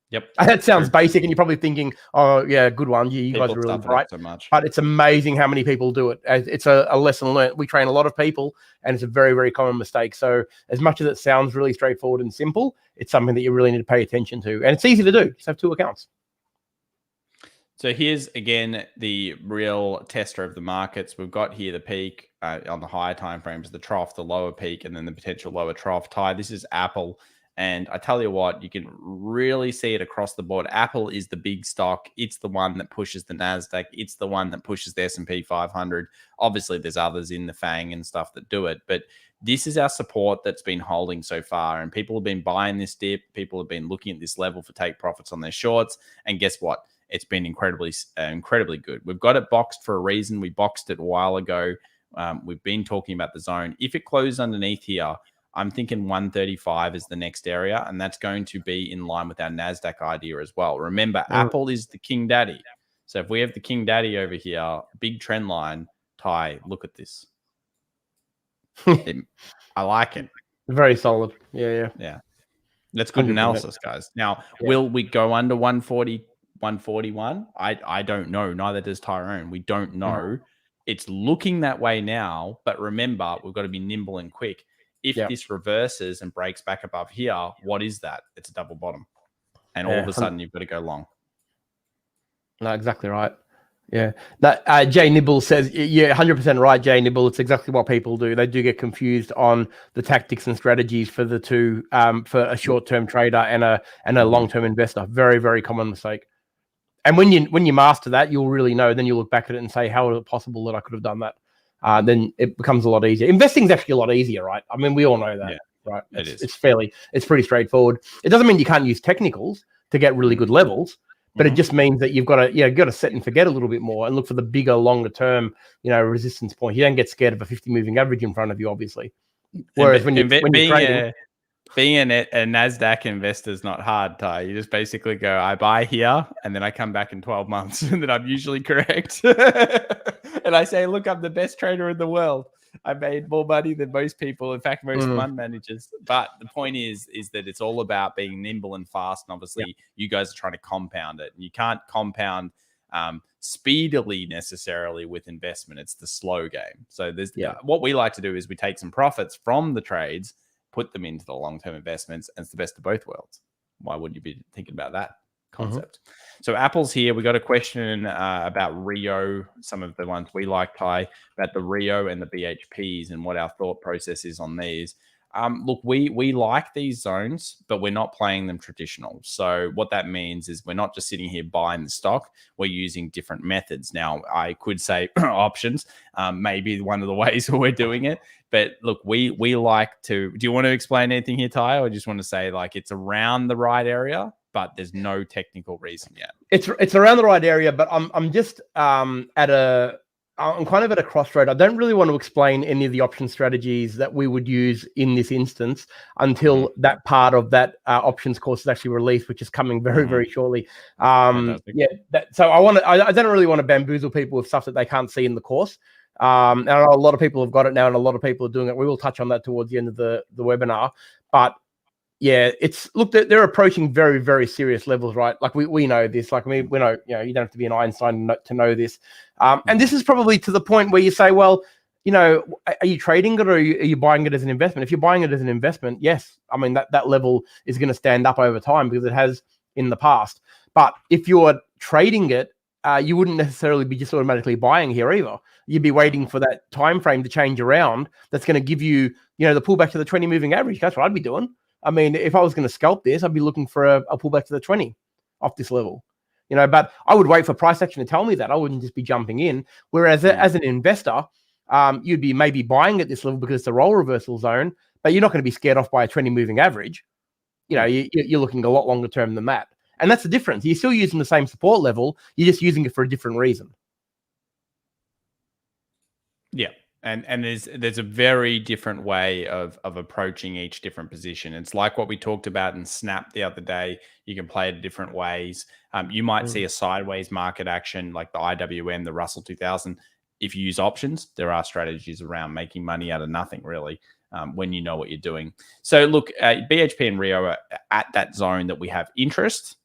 Yep. That sounds True. basic, and you're probably thinking, "Oh, yeah, good one. You guys are really stuff it bright." up so much. But it's amazing how many people do it. It's a lesson learned. We train a lot of people, and it's a very, very common mistake. So, as much as it sounds really straightforward and simple, it's something that you really need to pay attention to, and it's easy to do. Just have 2 accounts. So here's again the real tester of the markets. We've got here the peak on the higher time frames, the trough, the lower peak, and then the potential lower trough. Ty, this is Apple. And I tell you what, you can really see it across the board. Apple is the big stock. It's the one that pushes the Nasdaq. It's the one that pushes the SP 500. Obviously, there's others in the FANG and stuff that do it, but this is our support that's been holding so far. And people have been buying this dip. People have been looking at this level for take profits on their shorts. And guess what? It's been incredibly good. We've got it boxed for a reason. We boxed it a while ago. We've been talking about the zone. If it closes underneath here, I'm thinking 135 is the next area, and that's going to be in line with our Nasdaq idea as well. Remember, Apple is the king daddy. So if we have the king daddy over here, big trend line, Ty, look at this. I like it. Very solid. Yeah. That's good analysis, guys. Now, will we go under 140, 141? I don't know. Neither does Tyrone. We don't know. It's looking that way now, but remember, we've got to be nimble and quick. If this reverses and breaks back above here, what is that? It's a double bottom. And all of a sudden, you've got to go long. No, exactly right. Yeah. That Jay Nibble says, yeah, 100% right, Jay Nibble. It's exactly what people do. They do get confused on the tactics and strategies for the two, for a short-term trader and a long-term investor. Very, very common mistake. And when you master that, you'll really know. Then you look back at it and say, how is it possible that I could have done that? Then it becomes a lot easier. Investing is actually a lot easier, right? I mean, we all know that, right? It's pretty straightforward. It doesn't mean you can't use technicals to get really good levels, but it just means that you've got to set and forget a little bit more and look for the bigger, longer term, resistance point. You don't get scared of a 50 moving average in front of you, obviously. Whereas when you're trading, being a Nasdaq investor is not hard, Ty. You just basically go, I buy here, and then I come back in 12 months, and then I'm usually correct. And I say, look, I'm the best trader in the world. I made more money than most people. In fact, most fund managers. But the point is that it's all about being nimble and fast. And obviously, you guys are trying to compound it. And you can't compound speedily necessarily with investment. It's the slow game. So there's what we like to do is we take some profits from the trades, put them into the long-term investments, and it's the best of both worlds. Why wouldn't you be thinking about that concept? So Apple's here. We got a question about Rio, some of the ones we like, Ty, about the Rio and the BHPs and what our thought process is on these. Look, we like these zones, but we're not playing them traditional. So what that means is we're not just sitting here buying the stock. We're using different methods. Now, I could say options, maybe one of the ways we're doing it. But look, we like to. Do you want to explain anything here, Ty, or just want to say like it's around the right area, but there's no technical reason yet? It's around the right area, but I'm just I'm kind of at a crossroad. I don't really want to explain any of the option strategies that we would use in this instance until that part of that options course is actually released, which is coming very, very shortly. So I don't really want to bamboozle people with stuff that they can't see in the course. And I know a lot of people have got it now, and a lot of people are doing it. We will touch on that towards the end of the webinar. But yeah, they're approaching very, very serious levels, right? Like we know this. Like we know, you don't have to be an Einstein to know this. And this is probably to the point where you say, well, are you trading it or are you buying it as an investment? If you're buying it as an investment, yes, I mean that level is going to stand up over time because it has in the past. But if you're trading it, you wouldn't necessarily be just automatically buying here either. You'd be waiting for that time frame to change around. That's going to give you, the pullback to the 20 moving average. That's what I'd be doing. I mean, if I was going to scalp this, I'd be looking for a pullback to the 20 off this level, but I would wait for price action to tell me that. I wouldn't just be jumping in. Whereas as an investor, you'd be maybe buying at this level because it's a role reversal zone, but you're not going to be scared off by a 20 moving average. You're looking a lot longer term than that. And that's the difference. You're still using the same support level. You're just using it for a different reason. Yeah. And there's a very different way of approaching each different position. It's like what we talked about in Snap the other day. You can play it different ways. You might see a sideways market action like the IWM, the Russell 2000. If you use options, there are strategies around making money out of nothing, really, when you know what you're doing. So look, BHP and Rio are at that zone that we have interest.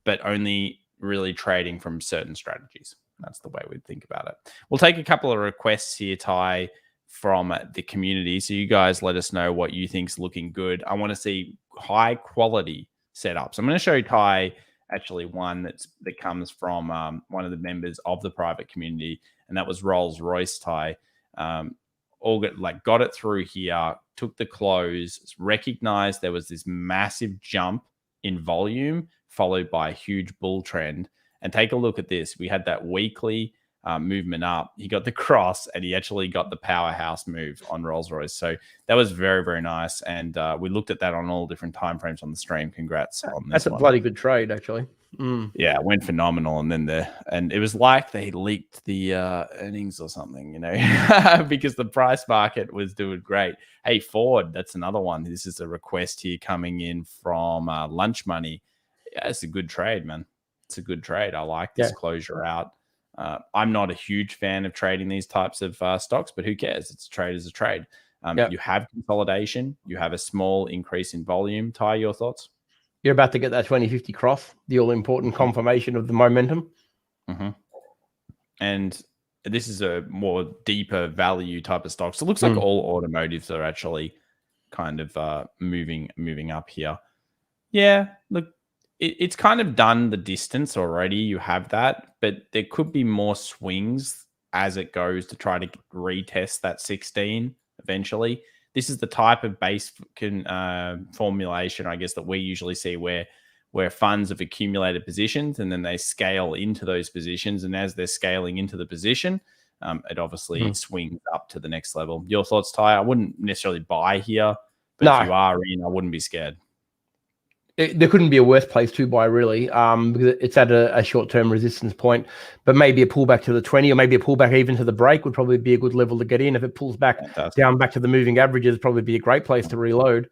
but only really trading from certain strategies. That's the way we'd think about it. We'll take a couple of requests here, Ty, from the community. So you guys let us know what you think's looking good. I want to see high quality setups. I'm going to show you, Ty, actually one that comes from one of the members of the private community, and that was Rolls-Royce, Ty. Got it through here, took the close, recognized there was this massive jump in volume followed by a huge bull trend. And take a look at this. We had that weekly movement up. He got the cross, and he actually got the powerhouse move on Rolls-Royce. So that was very, very nice. And we looked at that on all different time frames on the stream. Congrats on this. That's a bloody good trade, actually. Yeah, it went phenomenal. And then it was like they leaked the earnings or something, you know, because the price market was doing great. Hey, Ford, that's another one. This is a request here coming in from Lunch Money. Yeah, it's a good trade, man. It's a good trade. I like this closure out. I'm not a huge fan of trading these types of stocks, but who cares? It's a trade as a trade. You have consolidation. You have a small increase in volume. Ty, your thoughts? You're about to get that 2050 cross, the all-important confirmation of the momentum. And this is a more deeper value type of stock. So it looks like all automotives are actually kind of moving up here. Yeah, look, it's kind of done the distance already. You have that, but there could be more swings as it goes to try to retest that 16 eventually. This is the type of base formulation, I guess, that we usually see where funds have accumulated positions and then they scale into those positions. And as they're scaling into the position, it obviously swings up to the next level. Your thoughts, Ty? I wouldn't necessarily buy here, but if you are in, I wouldn't be scared. There couldn't be a worse place to buy, really, because it's at a short-term resistance point. But maybe a pullback to the 20, or maybe a pullback even to the break would probably be a good level to get in. If it pulls back down back to the moving averages, probably be a great place to reload.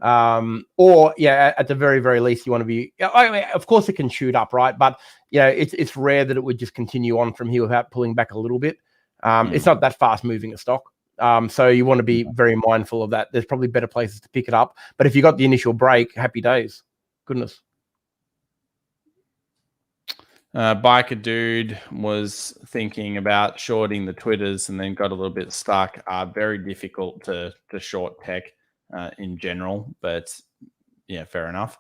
Or at the very, very least, you want to be. I mean, of course, it can shoot up, right? But it's rare that it would just continue on from here without pulling back a little bit. It's not that fast moving a stock. So you want to be very mindful of that. There's probably better places to pick it up. But if you got the initial break, happy days. Goodness. Biker Dude was thinking about shorting the Twitters and then got a little bit stuck. Very difficult to short tech in general, but yeah, fair enough.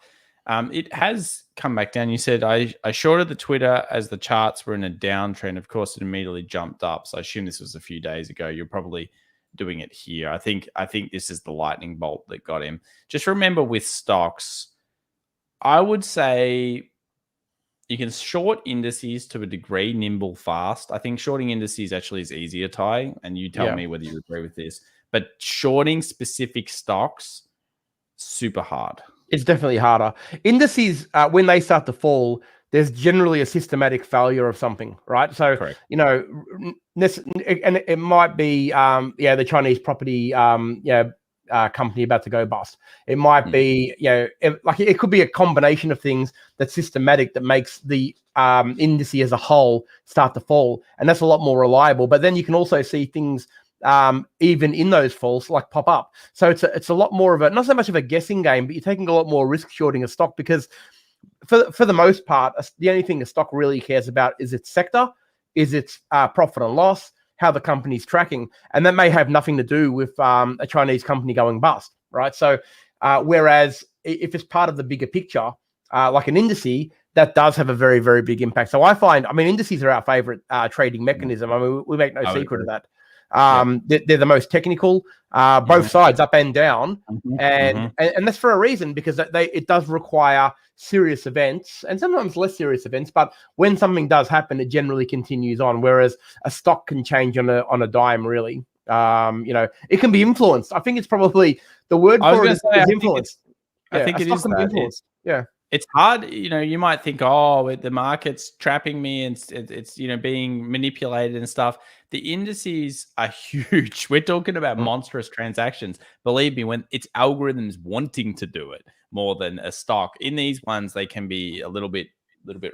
It has come back down. You said I shorted the Twitter as the charts were in a downtrend. Of course, it immediately jumped up. So I assume this was a few days ago. You're probably doing it here. I think this is the lightning bolt that got him. Just remember with stocks, I would say you can short indices to a degree, nimble, fast. I think shorting indices actually is easier, Ty, and you tell me whether you agree with this. But shorting specific stocks, super hard. It's definitely harder. Indices, when they start to fall, there's generally a systematic failure of something, right? So, correct. And it might be, the Chinese property, company about to go bust. It might be, it could be a combination of things that's systematic that makes the index as a whole start to fall, and that's a lot more reliable. But then you can also see things even in those falls like pop up. So it's a lot more of not so much of a guessing game, but you're taking a lot more risk shorting a stock because for the most part, the only thing a stock really cares about is its sector, is its profit and loss, how the company's tracking, and that may have nothing to do with a Chinese company going bust, right? So, whereas if it's part of the bigger picture, like an indice, that does have a very, very big impact. So I find, indices are our favorite trading mechanism. I mean, we make no secret of that. They're the most technical, both sides, up and down, and that's for a reason, because it does require serious events and sometimes less serious events. But when something does happen, it generally continues on. Whereas a stock can change on a dime, really. It can be influenced. I think it's probably the word for it is influenced. I think it is that. Yeah. It's hard, you might think, oh, the market's trapping me and it's being manipulated and stuff. The indices are huge. We're talking about monstrous transactions. Believe me, when it's algorithms wanting to do it more than a stock. In these ones, they can be a little bit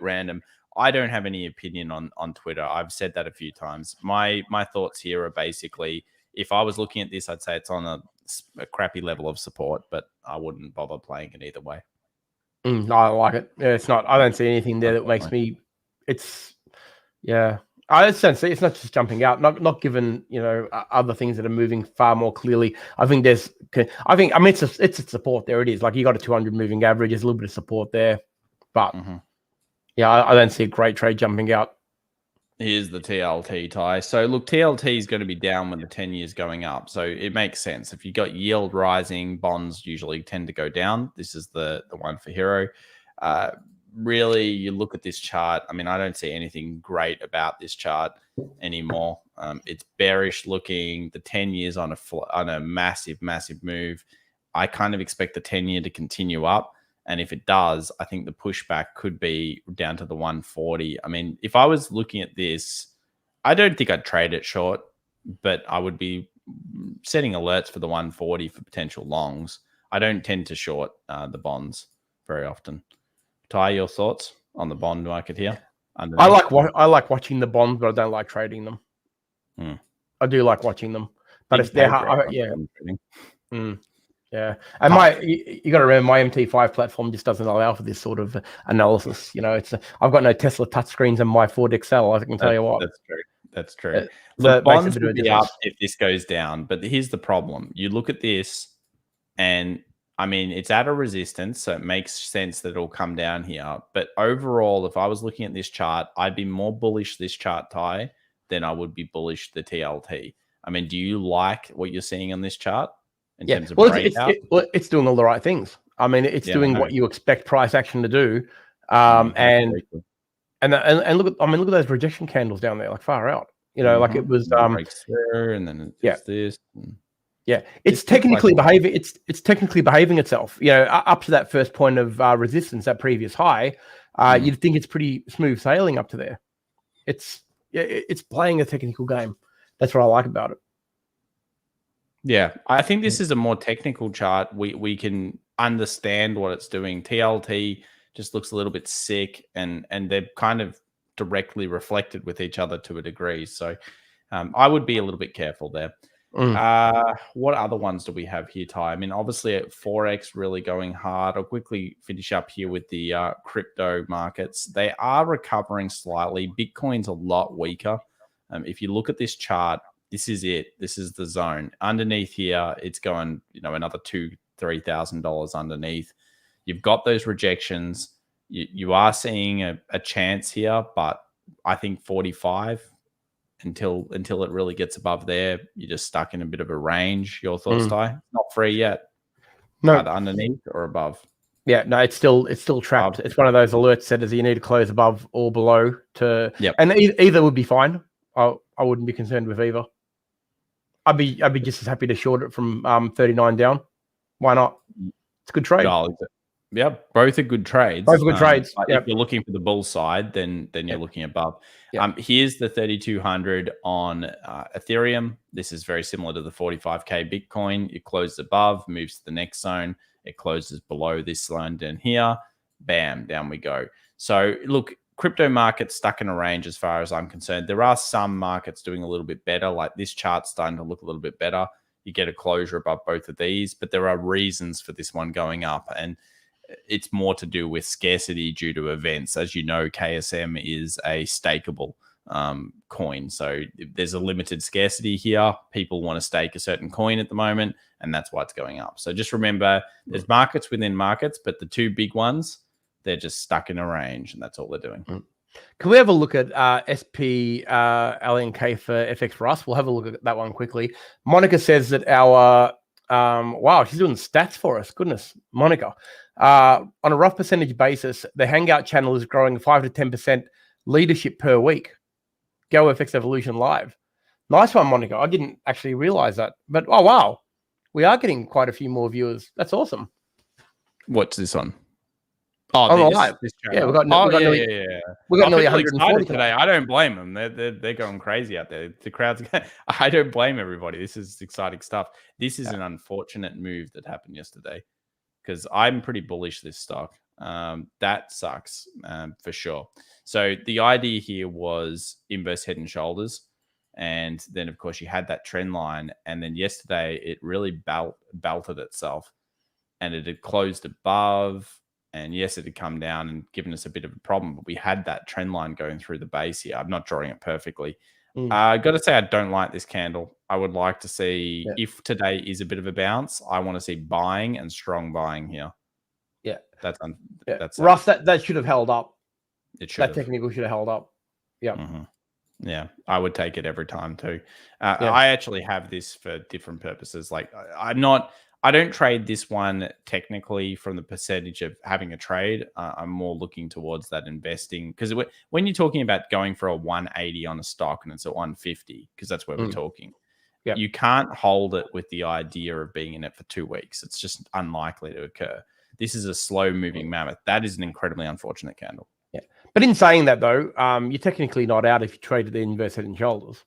random. I don't have any opinion on Twitter. I've said that a few times. My thoughts here are basically, if I was looking at this, I'd say it's on a crappy level of support, but I wouldn't bother playing it either way. I like it. Yeah, it's not. I don't see anything there that makes me. It's yeah. I just don't see. It's not just jumping out. Not given other things that are moving far more clearly. I think there's. I mean it's a support. There it is. Like you got a 200 moving average. There's a little bit of support there, but yeah, I don't see a great trade jumping out. Here's the TLT, Ty. So look, TLT is going to be down when the 10 years going up. So it makes sense. If you got yield rising, bonds usually tend to go down. This is the one for Hero. Really, you look at this chart. I mean, I don't see anything great about this chart anymore. It's bearish looking. The 10 years on a massive move. I kind of expect the 10-year to continue up. And if it does, I think the pushback could be down to the 140. I mean, if I was looking at this, I don't think I'd trade it short, but I would be setting alerts for the 140 for potential longs. I don't tend to short the bonds very often. Ty, your thoughts on the bond market here? I like watching the bonds, but I don't like trading them. I do like watching them, but if they're hard, yeah. Yeah, and you got to remember my MT5 platform just doesn't allow for this sort of analysis. I've got no Tesla touchscreens in my Ford Excel. I can tell you what. That's true. The bonds will be up if this goes down, but here's the problem: you look at this, and I mean it's at a resistance, so it makes sense that it'll come down here. But overall, if I was looking at this chart, I'd be more bullish this chart, Ty, than I would be bullish the TLT. I mean, do you like what you're seeing on this chart? In terms of it's doing all the right things. I mean, it's doing what you expect price action to do. And look at those rejection candles down there, like far out. Like it was breaks through, and then it's this. It's technically behaving. It's technically behaving itself. Up to that first point of resistance, that previous high, you'd think it's pretty smooth sailing up to there. It's playing a technical game. That's what I like about it. Yeah, I think this is a more technical chart. We can understand what it's doing. TLT just looks a little bit sick, and they're kind of directly reflected with each other to a degree. So I would be a little bit careful there. What other ones do we have here, Ty? I mean, obviously Forex really going hard. I'll quickly finish up here with the crypto markets. They are recovering slightly. Bitcoin's a lot weaker. If you look at this chart, this is it. This is the zone. Underneath here, it's going, another $2,000-$3,000 underneath. You've got those rejections. You are seeing a chance here, but I think 45 until it really gets above there, you're just stuck in a bit of a range. Your thoughts, Ty? Not free yet. No, either underneath or above. Yeah, no, it's still trapped. It's one of those alert setters. You need to close above or below to. Yep. And either would be fine. I wouldn't be concerned with either. I'd be just as happy to short it from 39 down. Why not? It's a good trade. Yeah, both are good trades. Both are good trades. If you're looking for the bull side, then you're looking above. Here's the 3,200 on Ethereum. This is very similar to the 45K Bitcoin. It closes above, moves to the next zone. It closes below this line down here. Bam, down we go. So look, crypto market's stuck in a range as far as I'm concerned. There are some markets doing a little bit better, like this chart's starting to look a little bit better. You get a closure above both of these, but there are reasons for this one going up, and it's more to do with scarcity due to events. As you know, KSM is a stakeable coin. So if there's a limited scarcity here, people want to stake a certain coin at the moment, and that's why it's going up. So just remember, there's markets within markets, but the two big ones, they're just stuck in a range, and that's all they're doing. Can we have a look at SP500 for FX for us? We'll have a look at that one quickly. Monica says that our wow, she's doing stats for us. Goodness, Monica. On a rough percentage basis, the Hangout channel is growing 5 to 10% leadership per week. Go FX Evolution Live. Nice one, Monica. I didn't actually realize that. But, oh, wow. We are getting quite a few more viewers. That's awesome. What's this on? Oh, live. Yeah, we got nearly 140 today. I don't blame them. They're going crazy out there. The crowd's I don't blame everybody. This is exciting stuff. This is an unfortunate move that happened yesterday, because I'm pretty bullish this stock. That sucks for sure. So the idea here was inverse head and shoulders. And then, of course, you had that trend line. And then yesterday, it really belted itself. And it had closed above. And yes, it had come down and given us a bit of a problem, but we had that trend line going through the base here. I'm not drawing it perfectly. I got to say, I don't like this candle. I would like to see, if today is a bit of a bounce, I want to see buying and strong buying here. Yeah. That's Russ, that should have held up. It should. That technical should have held up. Yeah. Yeah, I would take it every time too. I actually have this for different purposes. Like I don't trade this one technically from the percentage of having a trade. I'm more looking towards that investing, because when you're talking about going for a 180 on a stock and it's at 150, because that's where we're talking, you can't hold it with the idea of being in it for 2 weeks. It's just unlikely to occur. This is a slow moving mammoth. That is an incredibly unfortunate candle. Yeah. But in saying that, though, you're technically not out if you traded the inverse head and shoulders.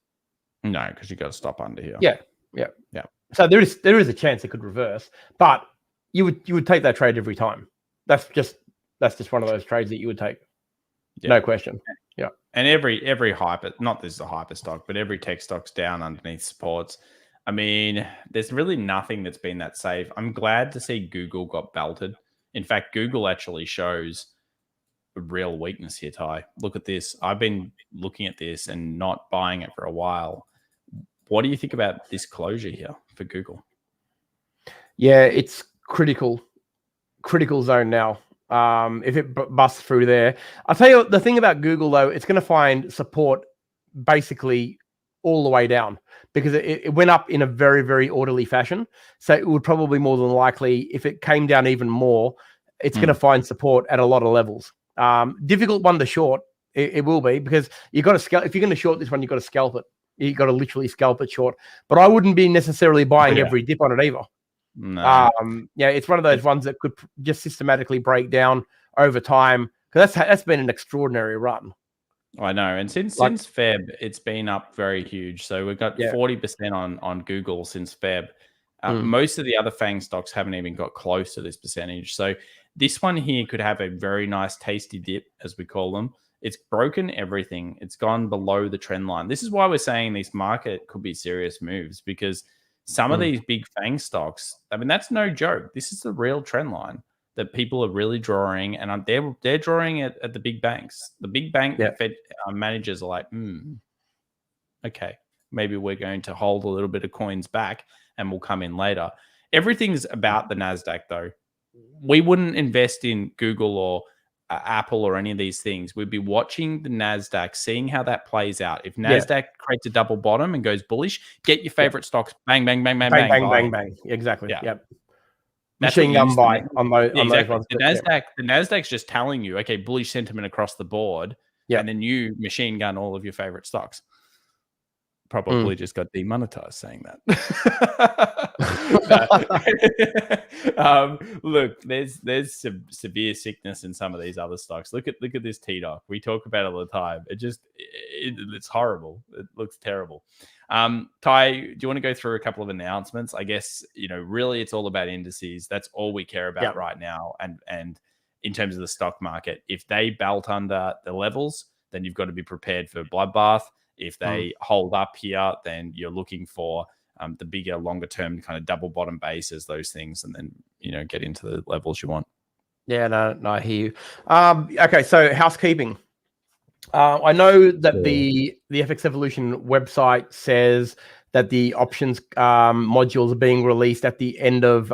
No, because you got to stop under here. Yeah. So there is a chance it could reverse, but you would take that trade every time. That's just one of those trades that you would take. No question. Yeah. And every hyper, not this is a hyper stock, but every tech stock's down underneath supports. I mean, there's really nothing that's been that safe. I'm glad to see Google got belted. In fact, Google actually shows a real weakness here, Ty. Look at this. I've been looking at this and not buying it for a while. What do you think about this closure here for Google? Yeah, it's critical zone now. If it busts through there, I'll tell you the thing about Google, though, it's going to find support basically all the way down, because it went up in a very, very orderly fashion. So it would probably more than likely, if it came down even more, it's going to find support at a lot of levels. Difficult one to short. It will be, because you got to scalp. If you're going to short this one, you got to scalp it. You got to literally scalp it short. But I wouldn't be necessarily buying every dip on it either. No. It's one of those ones that could just systematically break down over time, because that's been an extraordinary run. I know, and since Feb, it's been up very huge. So we've got 40% on Google since Feb. Most of the other FANG stocks haven't even got close to this percentage. So this one here could have a very nice tasty dip, as we call them. It's broken everything. It's gone below the trend line. This is why we're saying this market could be serious moves, because some of these big FANG stocks, I mean, that's no joke. This is the real trend line that people are really drawing, and they're drawing it at the big banks. The big bank Fed managers are like, okay, maybe we're going to hold a little bit of coins back and we'll come in later. Everything's about the Nasdaq, though. We wouldn't invest in Google or Apple or any of these things. We'd be watching the Nasdaq, seeing how that plays out. If Nasdaq creates a double bottom and goes bullish, get your favorite stocks. Bang, bang, bang, bang, bang, bang, bang, bang. Exactly. Yeah. Yep. That's machine gun buy on those ones. The Nasdaq's just telling you, okay, bullish sentiment across the board, and then you machine gun all of your favorite stocks. Probably just got demonetized saying that. Look, there's some severe sickness in some of these other stocks. Look at this TDOC. We talk about it all the time. It's horrible. It looks terrible. Ty, do you want to go through a couple of announcements? I guess, really it's all about indices. That's all we care about right now. And in terms of the stock market, if they belt under the levels, then you've got to be prepared for bloodbath. If they hold up here, then you're looking for the bigger, longer term kind of double bottom bases, those things, and then, get into the levels you want. Yeah, no, I hear you. Okay, so housekeeping. I know that the FX Evolution website says that the options modules are being released at the end of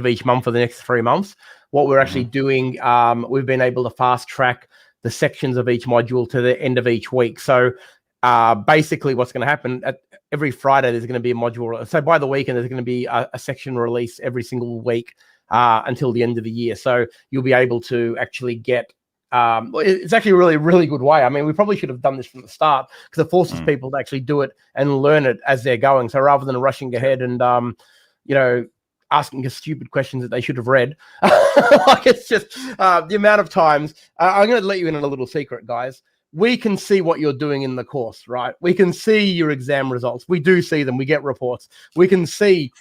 each month for the next 3 months. What we're actually doing, we've been able to fast track the sections of each module to the end of each week. So basically what's going to happen, every Friday there's going to be a module. So by the weekend there's going to be a section release every single week until the end of the year. So you'll be able to actually get, it's actually a really, really good way. I mean, we probably should have done this from the start, because it forces people to actually do it and learn it as they're going. So rather than rushing ahead and, asking us stupid questions that they should have read, like it's just the amount of times. I'm going to let you in on a little secret, guys. We can see what you're doing in the course, right? We can see your exam results. We do see them. We get reports. We can see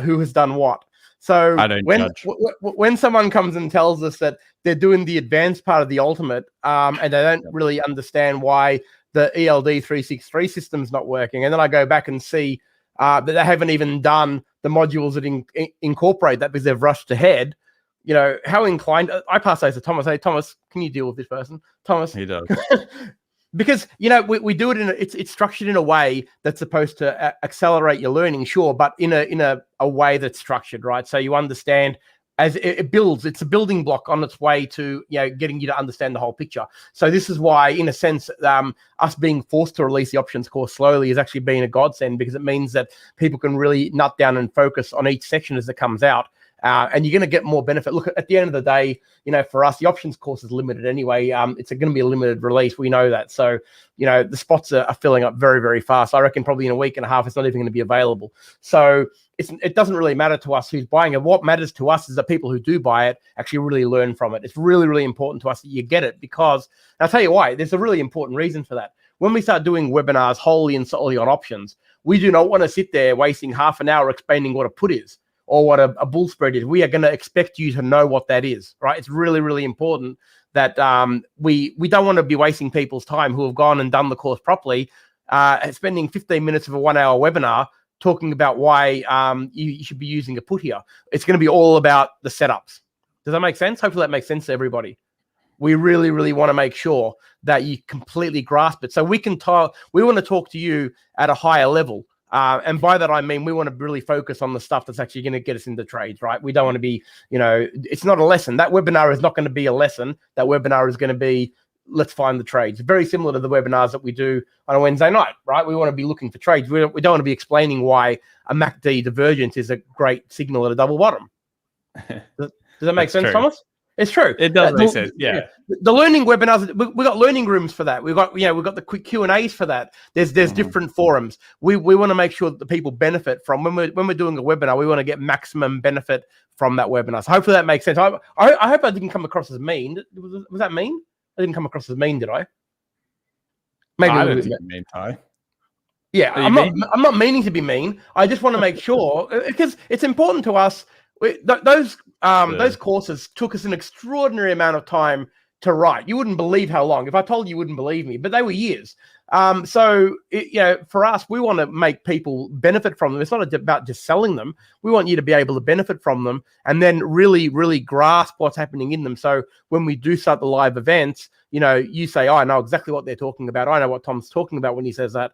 who has done what. So when someone comes and tells us that they're doing the advanced part of the ultimate, and they don't really understand why the ELD 363 system's not working, and then I go back and see that they haven't even done the modules that incorporate that because they've rushed ahead, how inclined I pass those to Thomas. Hey, Thomas, can you deal with this person? Thomas, He does. Because we do it it's structured in a way that's supposed to accelerate your learning, sure, but in a way that's structured, right? So you understand as it builds. It's a building block on its way to getting you to understand the whole picture. So this is why, in a sense, us being forced to release the options course slowly has actually been a godsend, because it means that people can really nut down and focus on each section as it comes out. And you're going to get more benefit. Look, at the end of the day, for us, the options course is limited anyway. It's going to be a limited release. We know that. So, the spots are filling up very, very fast. I reckon probably in a week and a half, it's not even going to be available. So it doesn't really matter to us who's buying it. What matters to us is that people who do buy it actually really learn from it. It's really, really important to us that you get it, because I'll tell you why. There's a really important reason for that. When we start doing webinars wholly and solely on options, we do not want to sit there wasting half an hour explaining what a put is, or what a bull spread is. We are going to expect you to know what that is, right? It's really, really important that we don't want to be wasting people's time who have gone and done the course properly, spending 15 minutes of a 1 hour webinar talking about why you should be using a put here. It's going to be all about the setups. Does that make sense? Hopefully that makes sense to everybody. We really, really want to make sure that you completely grasp it. So we want to talk to you at a higher level. And by that, I mean, we want to really focus on the stuff that's actually going to get us into trades, right? We don't want to be, it's not a lesson. That webinar is not going to be a lesson. That webinar is going to be, let's find the trades. Very similar to the webinars that we do on a Wednesday night, right? We want to be looking for trades. We don't want to be explaining why a MACD divergence is a great signal at a double bottom. Does that make sense, true. Thomas? It's true. It does make sense. Yeah. The learning webinars, we got learning rooms for that. We've got the quick Q&As for that. There's different forums. We want to make sure that the people benefit from when we're doing a webinar. We want to get maximum benefit from that webinar. So hopefully that makes sense. I hope I didn't come across as mean. Was that mean? I didn't come across as mean, did I? Maybe I don't think you mean, Ty. Yeah, I'm not meaning to be mean. I just want to make sure, because it's important to us. Those courses took us an extraordinary amount of time to write. You wouldn't believe how long. If I told you, you wouldn't believe me, but they were years. So for us, we want to make people benefit from them. It's not about just selling them. We want you to be able to benefit from them and then really, really grasp what's happening in them. So when we do start the live events, you say, oh, I know exactly what they're talking about. I know what Tom's talking about when he says that.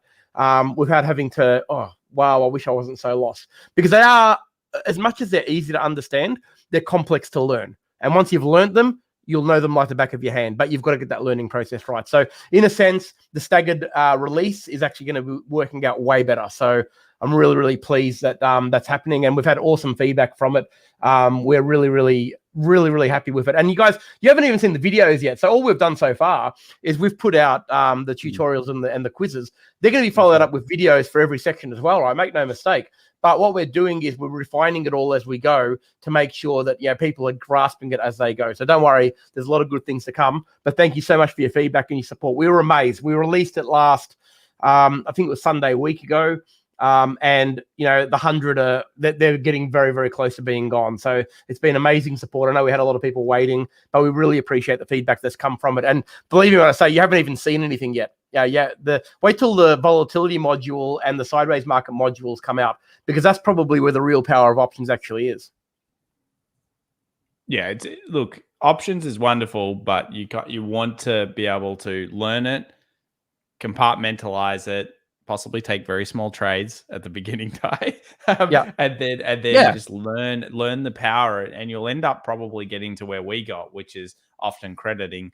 Without having to, oh, wow, I wish I wasn't so lost. Because they are, as much as they're easy to understand, they're complex to learn. And once you've learned them, you'll know them like the back of your hand, but you've got to get that learning process right. So in a sense, the staggered release is actually going to be working out way better. So I'm really, really pleased that that's happening. And we've had awesome feedback from it. We're really, really, really, really happy with it. And you guys, you haven't even seen the videos yet. So all we've done so far is we've put out the tutorials and the quizzes. They're going to be followed up with videos for every section as well, right? Make no mistake. But what we're doing is we're refining it all as we go to make sure that people are grasping it as they go. So don't worry, there's a lot of good things to come. But thank you so much for your feedback and your support. We were amazed. We released it last, I think it was Sunday a week ago. And the 100 they're getting very, very close to being gone. So it's been amazing support. I know we had a lot of people waiting, but we really appreciate the feedback that's come from it. And believe me when I say, you haven't even seen anything yet. Wait till the volatility module and the sideways market modules come out, because that's probably where the real power of options actually is. Yeah, look, options is wonderful, but you want to be able to learn it, compartmentalize it, possibly take very small trades at the beginning, and then just learn the power, and you'll end up probably getting to where we got, which is often creating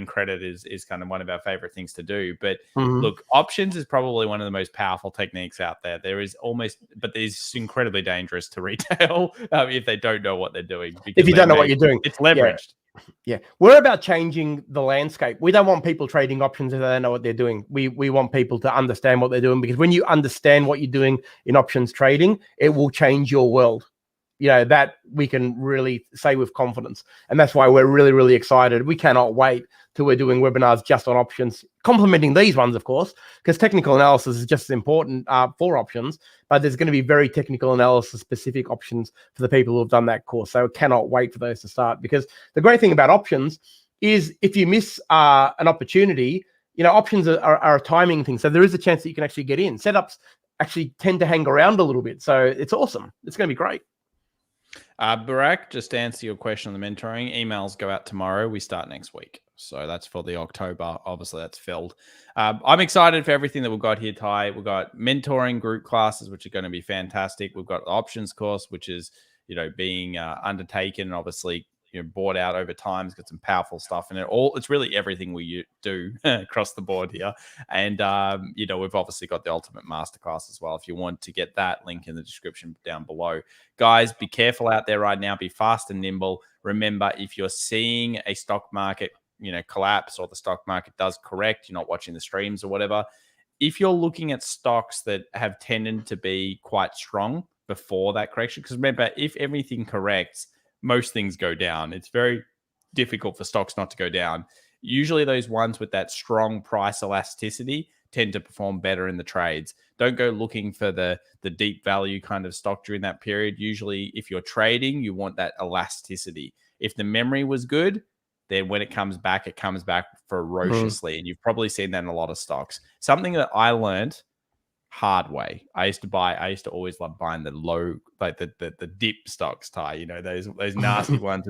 credit is kind of one of our favorite things to do. But look, options is probably one of the most powerful techniques out there. But it's incredibly dangerous to retail if they don't know what they're doing. If you don't know what you're doing, it's leveraged. Yeah, we're about changing the landscape. We don't want people trading options if they don't know what they're doing. We want people to understand what they're doing, because when you understand what you're doing in options trading, it will change your world. That we can really say with confidence. And that's why we're really, really excited. We cannot wait till we're doing webinars just on options, complementing these ones, of course, because technical analysis is just as important for options, but there's going to be very technical analysis specific options for the people who have done that course. So cannot wait for those to start, because the great thing about options is if you miss an opportunity, options are a timing thing. So there is a chance that you can actually get in. Setups actually tend to hang around a little bit. So it's awesome. It's going to be great. Barack, just to answer your question on the mentoring, emails go out tomorrow. We start next week. So that's for the October. Obviously, that's filled. I'm excited for everything that we've got here, Ty. We've got mentoring group classes, which are going to be fantastic. We've got the options course, which is, being undertaken and obviously, bought out over time. It's got some powerful stuff in it. It's really everything we do across the board here. And, we've obviously got the Ultimate Masterclass as well. If you want to get that, link in the description down below. Guys, be careful out there right now. Be fast and nimble. Remember, if you're seeing a stock market collapse or the stock market does correct, you're not watching the streams or whatever. If you're looking at stocks that have tended to be quite strong before that correction, because remember, if everything corrects, most things go down. It's very difficult for stocks not to go down. Usually those ones with that strong price elasticity tend to perform better in the trades. Don't go looking for the deep value kind of stock during that period. Usually if you're trading, you want that elasticity. If the memory was good, then when it comes back ferociously. And you've probably seen that in a lot of stocks. Something that I learned hard way. I used to always love buying the low, like the dip stocks, Ty, those nasty ones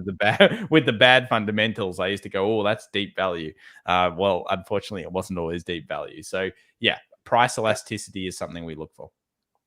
with the bad fundamentals. I used to go, oh, that's deep value. Well, unfortunately, it wasn't always deep value. So yeah, price elasticity is something we look for.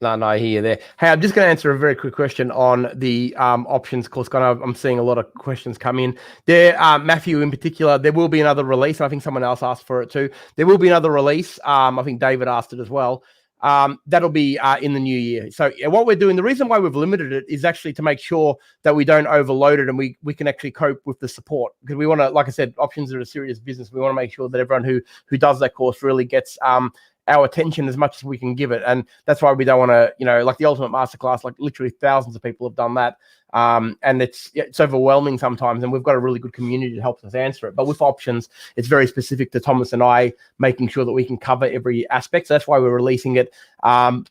No, I hear you there. Hey, I'm just going to answer a very quick question on the options course. I'm seeing a lot of questions come in there. Matthew, in particular, there will be another release. And I think someone else asked for it too. There will be another release. I think David asked it as well. That'll be in the new year. So what we're doing, the reason why we've limited it is actually to make sure that we don't overload it and we can actually cope with the support, because we want to, like I said, options are a serious business. We want to make sure that everyone who does that course really gets our attention as much as we can give it. And that's why we don't want to, like the Ultimate Masterclass, like literally thousands of people have done that. And it's overwhelming sometimes, and we've got a really good community that helps us answer it. But with options, it's very specific to Thomas and I, making sure that we can cover every aspect. So that's why we're releasing it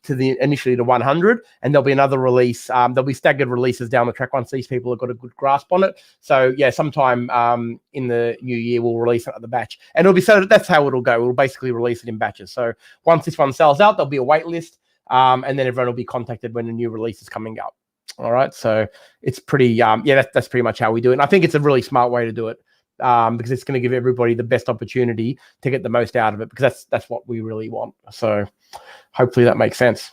initially to 100, and there'll be another release. There'll be staggered releases down the track once these people have got a good grasp on it. So yeah, sometime in the new year, we'll release it at the batch, and it'll be, so that's how it'll go. We'll basically release it in batches. So once this one sells out, there'll be a wait list, and then everyone will be contacted when a new release is coming up. All right, so it's pretty, that's pretty much how we do it. And I think it's a really smart way to do it, because it's going to give everybody the best opportunity to get the most out of it, because that's what we really want. So hopefully that makes sense.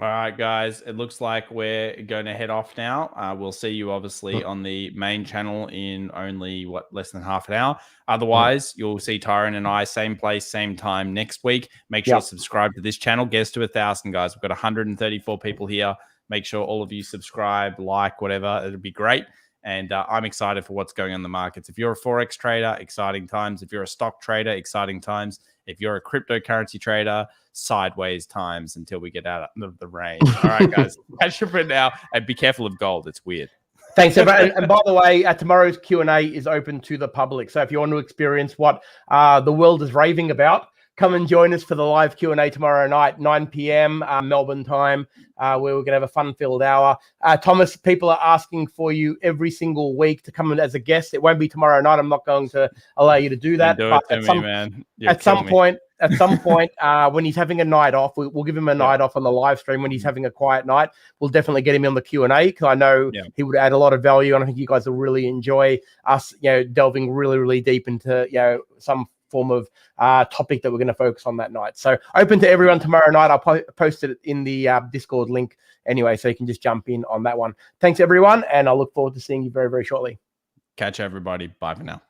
All right, guys, it looks like we're going to head off now. We'll see you obviously on the main channel in only less than half an hour. Otherwise, you'll see Tyron and I same place, same time next week. Make sure to subscribe to this channel. Get us to 1,000, guys. We've got 134 people here. Make sure all of you subscribe, like, whatever. It'll be great. And I'm excited for what's going on in the markets. If you're a Forex trader, exciting times. If you're a stock trader, exciting times. If you're a cryptocurrency trader, sideways times until we get out of the range. All right, guys. Catch you for now. And be careful of gold. It's weird. Thanks, everyone. And by the way, tomorrow's Q&A is open to the public. So if you want to experience what the world is raving about, come and join us for the live Q&A tomorrow night, 9 p.m. Melbourne time, where we're going to have a fun-filled hour. Thomas, people are asking for you every single week to come in as a guest. It won't be tomorrow night. I'm not going to allow you to do that. At some point, when he's having a night off, we'll give him a night off on the live stream. When he's having a quiet night, we'll definitely get him on the Q&A, because I know he would add a lot of value, and I think you guys will really enjoy us, delving really, really deep into, some form of topic that we're going to focus on that night. So open to everyone tomorrow night. I'll post it in the Discord link anyway, so you can just jump in on that one. Thanks, everyone, and I look forward to seeing you very, very shortly. Catch everybody. Bye for now.